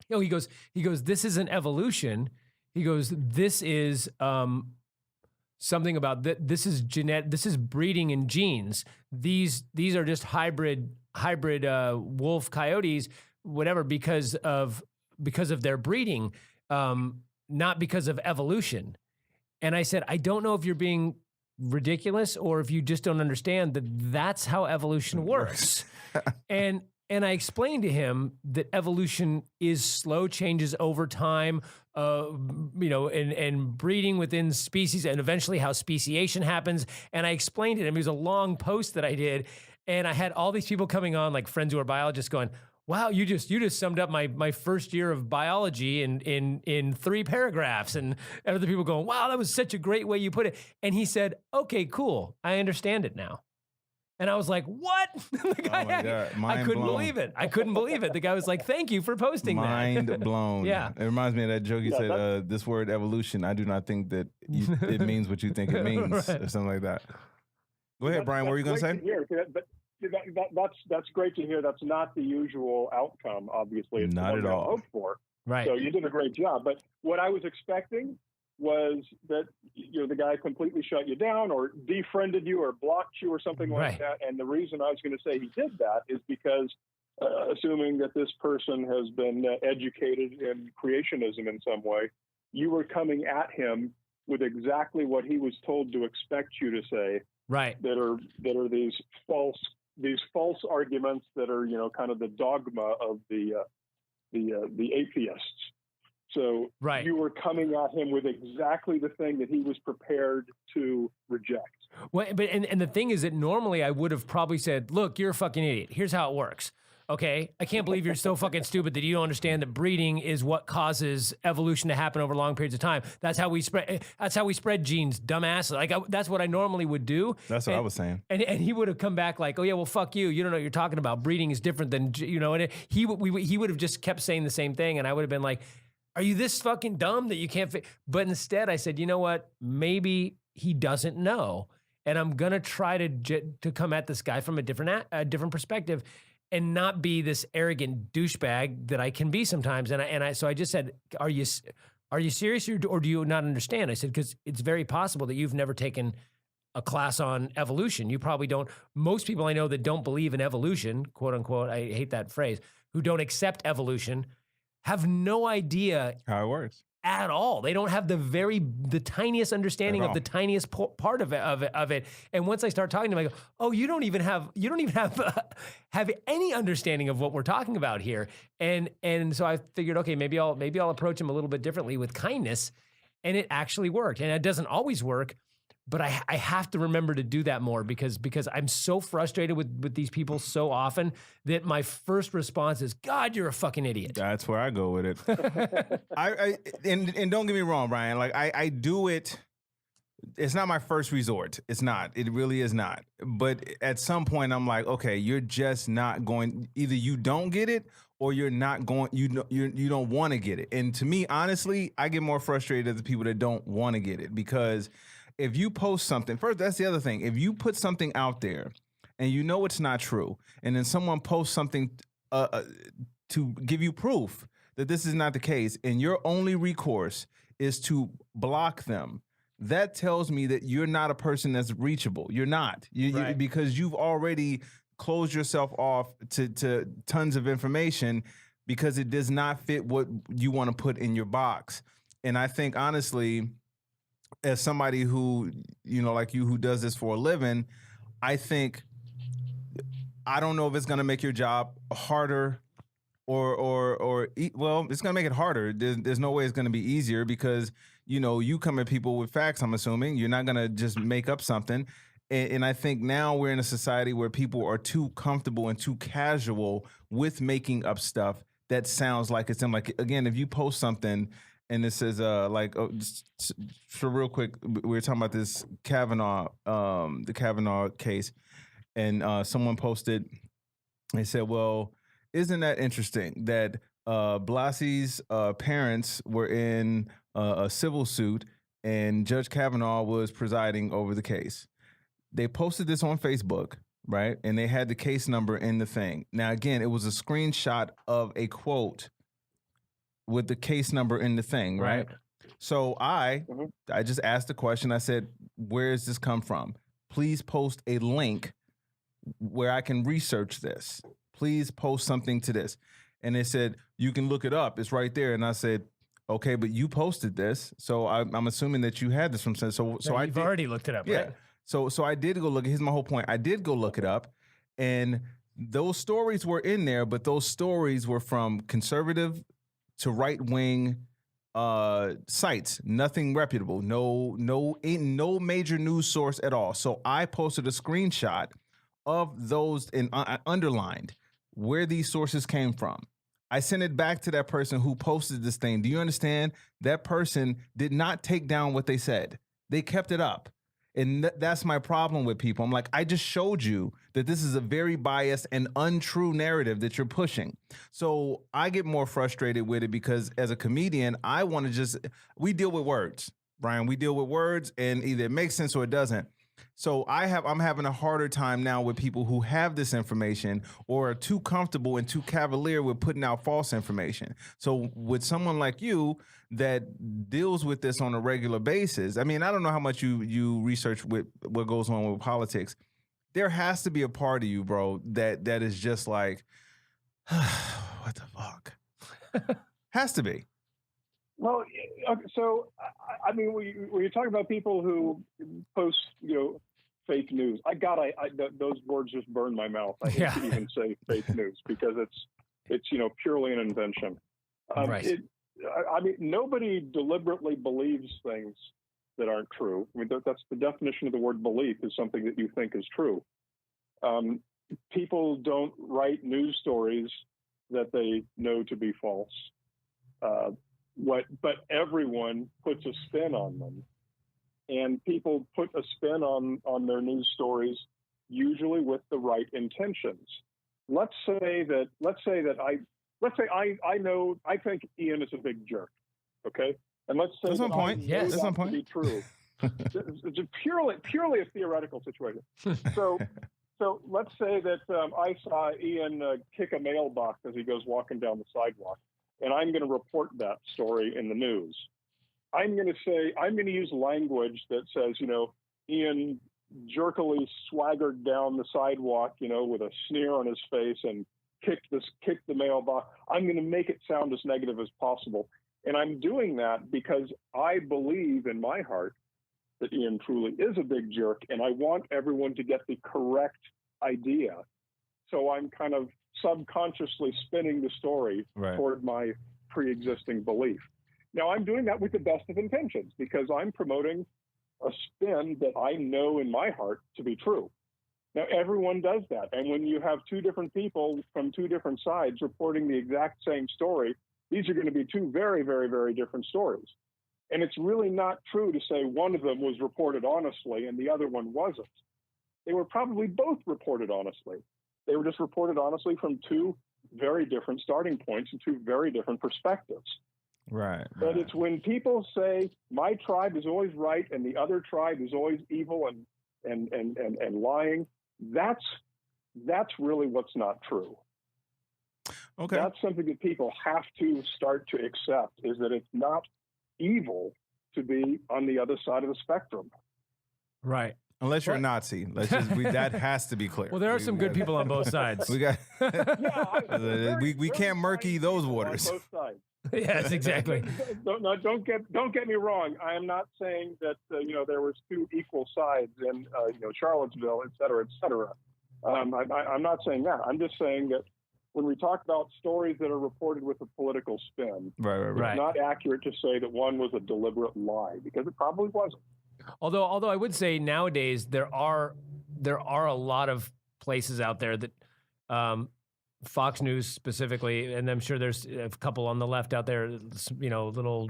he goes, this isn't evolution. He goes, this is something about this is this is breeding in genes. These are just hybrid wolf coyotes, whatever, because of their breeding, not because of evolution. And I said, I don't know if you're being ridiculous or if you just don't understand that that's how evolution works. and I explained to him that evolution is slow changes over time, and breeding within species, and eventually how speciation happens. And I explained it. And it was a long post that I did, and I had all these people coming on, like friends who are biologists, going, wow, you just summed up my first year of biology in 3 paragraphs. And other people going, wow, that was such a great way you put it. And he said, okay, cool. I understand it now. And I was like, what? The guy, my God. I Mind couldn't blown. believe it. I couldn't believe it. The guy was like, thank you for posting Mind that. blown. Yeah. It reminds me of that joke you Yeah, said, this word evolution, I do not think that it means what you think it means, Right. or something like that. Go ahead, Brian. What were you going to say? Great hear, but that's great to hear. That's not the usual outcome, obviously. It's Not the one at we all all. hope for. Right. So you did a great job. But what I was expecting was that the guy completely shut you down or defriended you or blocked you or something like Right. that. And the reason I was going to say he did that is because assuming that this person has been educated in creationism in some way, you were coming at him with exactly what he was told to expect you to say. Right. That are these false arguments that are kind of the dogma of the atheists. So Right. you were coming at him with exactly the thing that he was prepared to reject. Well, but and the thing is that normally I would have probably said, look, you're a fucking idiot. Here's how it works. Okay, I can't believe you're so fucking stupid that you don't understand that breeding is what causes evolution to happen over long periods of time. That's how we spread. That's how we spread genes, dumbass. Like that's what I normally would do. That's what I was saying. And he would have come back like, oh yeah, well fuck you. You don't know what you're talking about. Breeding is different than And he would have just kept saying the same thing, and I would have been like, are you this fucking dumb that you can't? But instead, I said, you know what? Maybe he doesn't know, and I'm gonna try to come at this guy from a different perspective. And not be this arrogant douchebag that I can be sometimes. So I just said, are you serious or do you not understand? I said, because it's very possible that you've never taken a class on evolution. You probably don't. Most people I know that don't believe in evolution, quote unquote, I hate that phrase, who don't accept evolution, have no idea How it works. at all. They don't have the tiniest understanding of the tiniest part of it. And once I start talking to them, I go, "Oh, you don't even have have any understanding of what we're talking about here." And so I figured, okay, maybe I'll approach him a little bit differently with kindness, and it actually worked. And it doesn't always work, but I have to remember to do that more because I'm so frustrated with these people so often that my first response is, God, you're a fucking idiot. That's where I go with it. And don't get me wrong, Brian. Like I do it. It's not my first resort. It's not. It really is not. But at some point, I'm like, okay, you're just not going. Either you don't get it, or you're not going. You don't want to get it. And to me, honestly, I get more frustrated at the people that don't want to get it because if you post something, first, that's the other thing. If you put something out there and you know it's not true, and then someone posts something to give you proof that this is not the case, and your only recourse is to block them, that tells me that you're not a person that's reachable. You're not. Right. Because you've already closed yourself off to tons of information because it does not fit what you want to put in your box. And I think, honestly, as somebody who, like you, who does this for a living, I don't know if it's going to make your job harder or it's going to make it harder. There's no way it's going to be easier because, you come at people with facts, I'm assuming. You're not going to just make up something. And I think now we're in a society where people are too comfortable and too casual with making up stuff that sounds like it's them. Like, again, if you post something and it says, just for real quick, we were talking about this Kavanaugh, the Kavanaugh case, and someone posted, they said, well, isn't that interesting that Blassi's parents were in a civil suit and Judge Kavanaugh was presiding over the case? They posted this on Facebook, right? And they had the case number in the thing. Now, again, it was a screenshot of a quote with the case number in the thing, right? So I just asked the question. I said, where does this come from? Please post a link where I can research this. Please post something to this. And they said, you can look it up. It's right there. And I said, okay, but you posted this. So I'm assuming that you had this from. So You've already looked it up, yeah. right? So I did go look. Here's my whole point. I did go look it up. And those stories were in there, but those stories were from conservative to right-wing sites, nothing reputable, no major news source at all. So I posted a screenshot of those and I underlined where these sources came from. I sent it back to that person who posted this thing. Do you understand? That person did not take down what they said. They kept it up. And that's my problem with people. I'm like, I just showed you that this is a very biased and untrue narrative that you're pushing. So I get more frustrated with it because as a comedian, I want to we deal with words, Brian. We deal with words, and either it makes sense or it doesn't. So I'm having a harder time now with people who have this information or are too comfortable and too cavalier with putting out false information. So with someone like you that deals with this on a regular basis, I mean, I don't know how much you research with what goes on with politics. There has to be a part of you, bro, that is just like, what the fuck? Has to be. Well, so I mean, when you're talking about people who post, fake news, those words just burn my mouth. I hate to even say fake news because it's purely an invention. Right. I mean, nobody deliberately believes things that aren't true. I mean, that's the definition of the word belief, is something that you think is true. People don't write news stories that they know to be false. But everyone puts a spin on them, and people put a spin on their news stories, usually with the right intentions. Let's say I think Ian is a big jerk. Okay. And let's say that's on point. Yes, that's on point. To be true. It's purely a theoretical situation. So let's say that I saw Ian kick a mailbox as he goes walking down the sidewalk, and I'm going to report that story in the news. I'm going to use language that says, Ian jerkily swaggered down the sidewalk, with a sneer on his face and kicked the mailbox. I'm going to make it sound as negative as possible. And I'm doing that because I believe in my heart that Ian truly is a big jerk, and I want everyone to get the correct idea. So I'm kind of subconsciously spinning the story toward my pre-existing belief. Now, I'm doing that with the best of intentions because I'm promoting a spin that I know in my heart to be true. Now, everyone does that. And when you have two different people from two different sides reporting the exact same story, these are going to be two very, very, very different stories. And it's really not true to say one of them was reported honestly and the other one wasn't. They were probably both reported honestly. They were just reported honestly from two very different starting points and two very different perspectives. Right. But it's when people say my tribe is always right and the other tribe is always evil and lying, that's really what's not true. Okay. That's something that people have to start to accept, is that it's not evil to be on the other side of the spectrum. Right. Unless you're a Nazi. That has to be clear. Well, there are some good people on both sides. We can't murky those waters. On both sides. Yes, exactly. Don't get me wrong. I am not saying that there was two equal sides in Charlottesville, et cetera, et cetera. I'm not saying that. I'm just saying that when we talk about stories that are reported with a political spin, right. It's not accurate to say that one was a deliberate lie, because it probably wasn't. Although I would say nowadays there are a lot of places out there that Fox News specifically, and I'm sure there's a couple on the left out there, little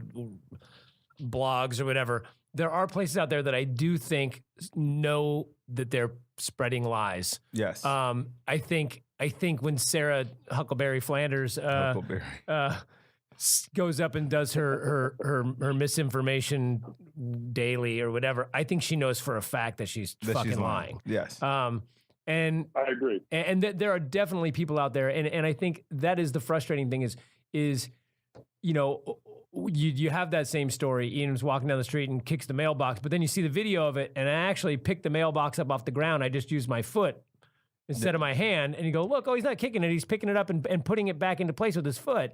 blogs or whatever. There are places out there that I do think know that they're spreading lies. Yes. I think when Sarah Huckleberry Flanders goes up and does her misinformation daily or whatever, I think she knows for a fact that she's fucking lying. Yes. And I agree. And there are definitely people out there, and I think that is the frustrating thing is you have that same story. Ian was walking down the street and kicks the mailbox, but then you see the video of it, and I actually picked the mailbox up off the ground. I just used my foot instead of my hand, and you go, look, he's not kicking it. He's picking it up and putting it back into place with his foot.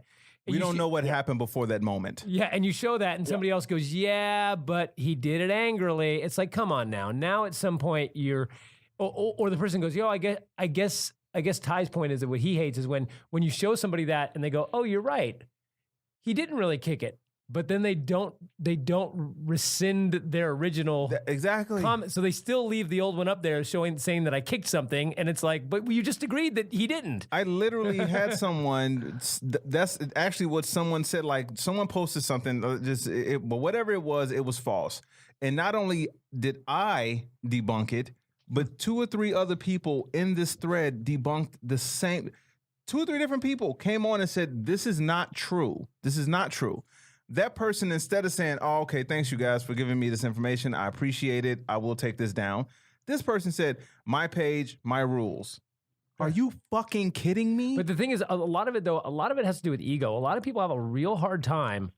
We don't know what happened before that moment. Yeah, and you show that, and somebody else goes, yeah, but he did it angrily. It's like, come on now. Now at some point you're, or the person goes, I guess Ty's point is that what he hates is when you show somebody that and they go, oh, you're right. He didn't really kick it. but then they don't rescind their original Exactly. comment. So they still leave the old one up there saying that I kicked something, and it's like, but you just agreed that he didn't. I literally had someone. That's actually what someone said. Like someone posted something, but whatever it was false. And not only did I debunk it, but 2 or 3 other people in this thread debunked the same. 2 or 3 different people came on and said, "This is not true. This is not true." That person, instead of saying, "Oh, okay, thanks you guys for giving me this information. I appreciate it. I will take this down." This person said, "My page, my rules." Are you fucking kidding me? But the thing is, a lot of it has to do with ego. A lot of people have a real hard time.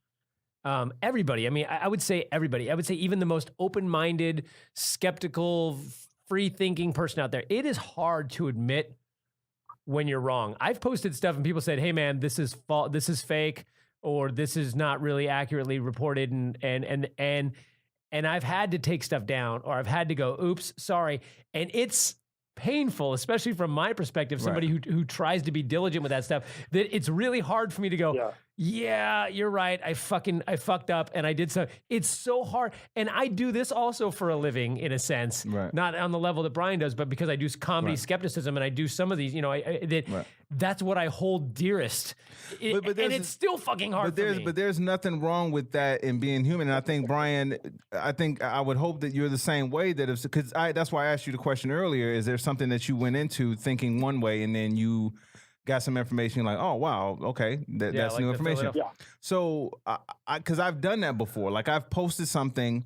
Everybody, I mean, I would say everybody. I would say even the most open-minded, skeptical, free-thinking person out there, it is hard to admit when you're wrong. I've posted stuff and people said, "Hey man, this is fake, or this is not really accurately reported," and I've had to take stuff down, or I've had to go, "Oops, sorry," and it's painful, especially from my perspective, somebody who tries to be diligent with that stuff, that it's really hard for me to go, yeah, you're right. I fucked up and I did so. It's so hard. And I do this also for a living in a sense, not on the level that Brian does, but because I do comedy skepticism and I do some of these, that's what I hold dearest. And it's still fucking hard for me. But there's nothing wrong with that in being human. And I think, Brian, I would hope that you're the same way, because that's why I asked you the question earlier. Is there something that you went into thinking one way and then you got some information like, oh, wow, okay, that's like new information. So, because I've done that before. Like, I've posted something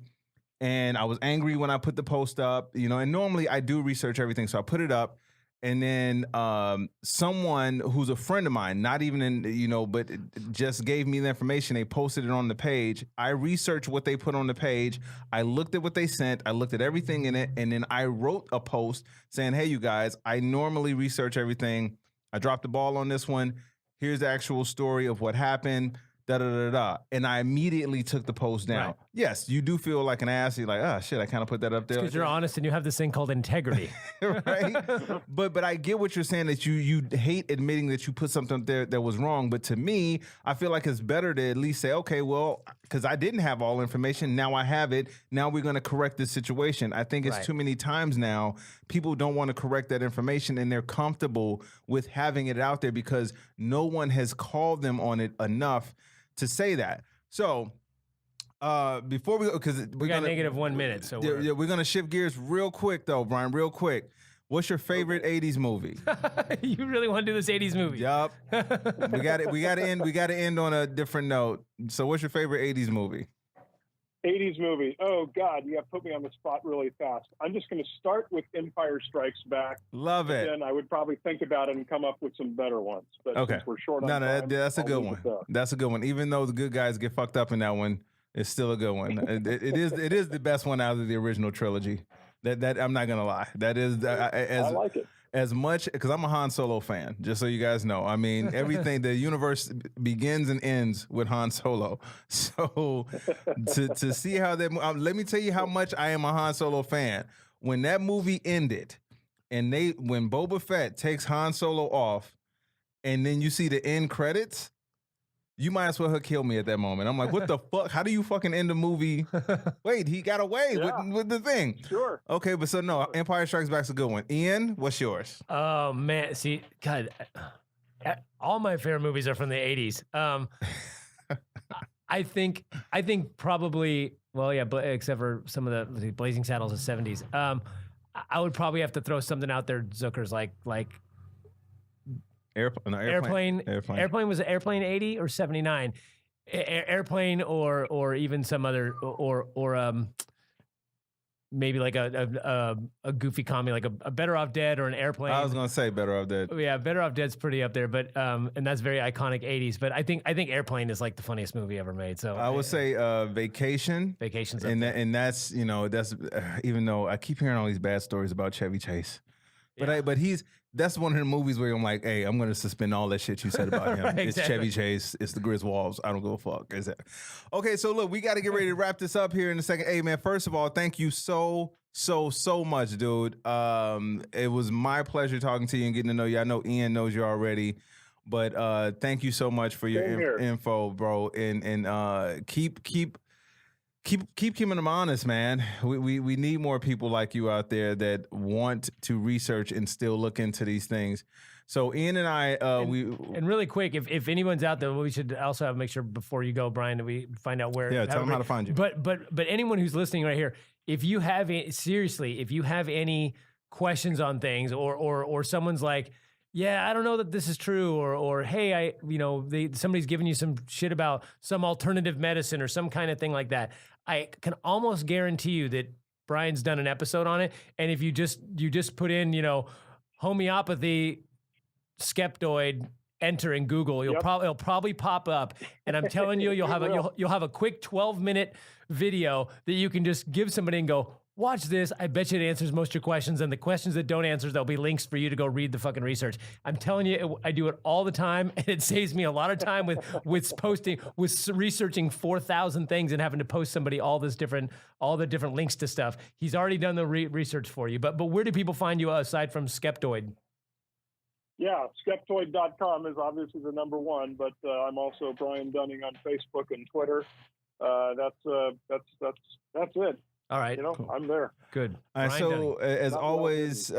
and I was angry when I put the post up, and normally I do research everything. So I put it up, and then someone who's a friend of mine, not even in, but just gave me the information. They posted it on the page. I researched what they put on the page. I looked at what they sent. I looked at everything in it. And then I wrote a post saying, hey, you guys, I normally research everything. I dropped the ball on this one. Here's the actual story of what happened. And I immediately took the post down. Right. Yes, you do feel like an ass. You're like, oh shit, I kind of put that up there. Because you're honest and you have this thing called integrity. Right? But I get what you're saying, that you hate admitting that you put something up there that was wrong. But to me, I feel like it's better to at least say, okay, well, because I didn't have all information. Now I have it. Now we're going to correct this situation. I think it's too many times now people don't want to correct that information, and they're comfortable with having it out there because no one has called them on it enough to say that. So before we go, because we got negative 1 minute, so we're gonna shift gears real quick though, Brian, real quick. What's your favorite 80s movie? You really want to do this 80s movie? Yup. we gotta end on a different note. So what's your favorite 80s movie? 80s movie. Oh God, you have put me on the spot really fast. I'm just going to start with Empire Strikes Back. Love it. And I would probably think about it and come up with some better ones. But since we're short on time, that's a good one. That's a good one. Even though the good guys get fucked up in that one, it's still a good one. it is the best one out of the original trilogy. That I'm not gonna lie. That is I like it. As much, because I'm a Han Solo fan, just so you guys know. I mean, everything, the universe begins and ends with Han Solo. So to see how that, let me tell you how much I am a Han Solo fan. When that movie ended, and when Boba Fett takes Han Solo off, and then you see the end credits, you might as well have killed me at that moment. I'm like, what the fuck? How do you fucking end the movie? Wait, he got away with the thing. Sure. Okay, but so no, Empire Strikes Back's a good one. Ian, what's yours? Oh man, see, God, all my favorite movies are from the 80s. I think probably, well, yeah, but except for some of the Blazing Saddles of 70s. I would probably have to throw something out there, Zuckers, like Airplane. Was it Airplane 80 or 79? Airplane or even some other or maybe like a goofy comedy, like a Better Off Dead or an Airplane. I was gonna say Better Off Dead. Yeah, Better Off Dead's pretty up there, but and that's very iconic 80s. But I think Airplane is like the funniest movie ever made. So I would say Vacation. Vacation's and that's that's even though I keep hearing all these bad stories about Chevy Chase, but that's one of the movies where I'm like, hey, I'm going to suspend all that shit you said about him. Right, it's Chevy Chase. It's the Griswolds. I don't give a fuck. Is that okay? So look, we got to get ready to wrap this up here in a second. Hey man, first of all, thank you so much, dude. It was my pleasure talking to you and getting to know you. I know Ian knows you already. But thank you so much for your Same here. info, bro. And keep keeping them honest, man. We need more people like you out there that want to research and still look into these things. So Ian and I, and really quick, if anyone's out there, we should also have make sure before you go, Brian, that we find out where. Yeah, tell them how to find you. But anyone who's listening right here, if you have if you have any questions on things, or someone's like, yeah, I don't know that this is true, or hey, somebody's giving you some shit about some alternative medicine or some kind of thing like that, I can almost guarantee you that Brian's done an episode on it. And if you just put in, homeopathy, Skeptoid, enter in Google, it'll probably pop up. And I'm telling you, you'll have a quick 12-minute video that you can just give somebody and go, watch this. I bet you it answers most of your questions. And the questions that don't answer, there'll be links for you to go read the fucking research. I'm telling you, I do it all the time, and it saves me a lot of time with researching 4,000 things and having to post somebody all the different links to stuff. He's already done the research for you. But where do people find you aside from Skeptoid? Yeah, Skeptoid.com is obviously the number one, but I'm also Brian Dunning on Facebook and Twitter. That's it. All right, cool. I'm there. Good. So as always,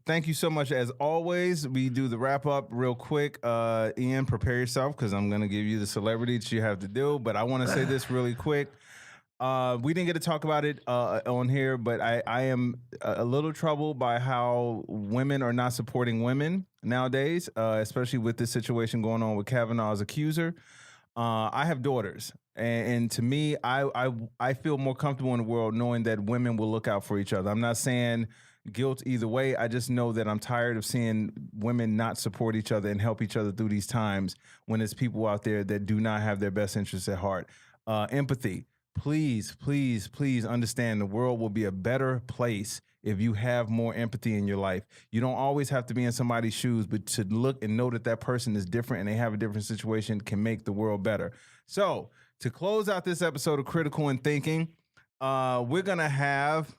thank you so much. As always, we do the wrap up real quick. Ian, prepare yourself because I'm gonna give you the celebrity that you have to do. But I want to say this really quick. We didn't get to talk about it on here, but I am a little troubled by how women are not supporting women nowadays, especially with this situation going on with Kavanaugh's accuser. I have daughters, and to me, I feel more comfortable in the world knowing that women will look out for each other. I'm not saying guilt either way. I just know that I'm tired of seeing women not support each other and help each other through these times when there's people out there that do not have their best interests at heart. Empathy. Please, please, please understand the world will be a better place if you have more empathy in your life. You don't always have to be in somebody's shoes, but to look and know that that person is different and they have a different situation can make the world better. So to close out this episode of Critical in Thinking, we're going to have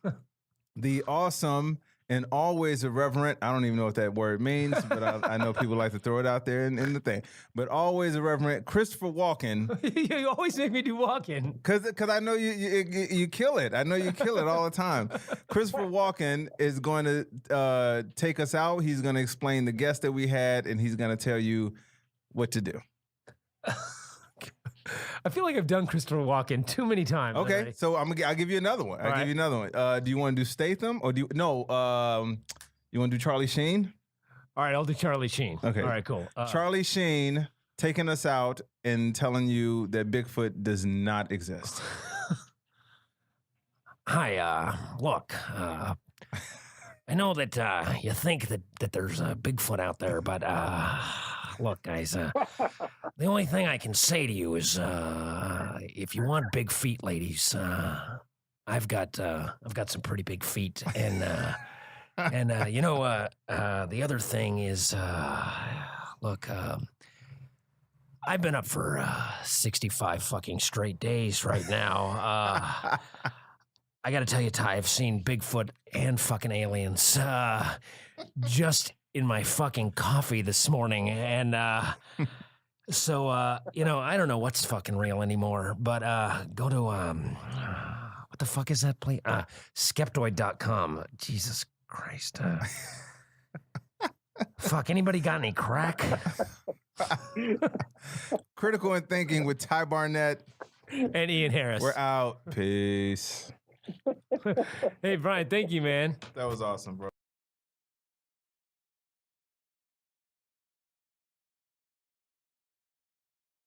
the awesome and always irreverent, I don't even know what that word means, but I know people like to throw it out there in the thing, but always irreverent Christopher Walken. You always make me do Walken. Because I know you kill it. I know you kill it all the time. Christopher Walken is going to take us out. He's going to explain the guest that we had, and he's going to tell you what to do. I feel like I've done Christopher Walken too many times. Okay, already. so I'll give you another one. Give you another one. Do you want to do Statham or you want to do Charlie Sheen? All right, I'll do Charlie Sheen. Okay. All right, cool. Charlie Sheen taking us out and telling you that Bigfoot does not exist. Hi, look, I know that you think that there's a Bigfoot out there, but look, guys, the only thing I can say to you is if you want big feet, ladies, I've got some pretty big feet, and the other thing is, look, I've been up for 65 fucking straight days right now. I got to tell you, Ty, I've seen Bigfoot and fucking aliens just in my fucking coffee this morning. And so, I don't know what's fucking real anymore. But go to, what the fuck is that place? Skeptoid.com. Jesus Christ. Fuck, anybody got any crack? Critical in Thinking with Ty Barnett and Ian Harris. We're out. Peace. Hey, Brian, thank you, man. That was awesome, bro.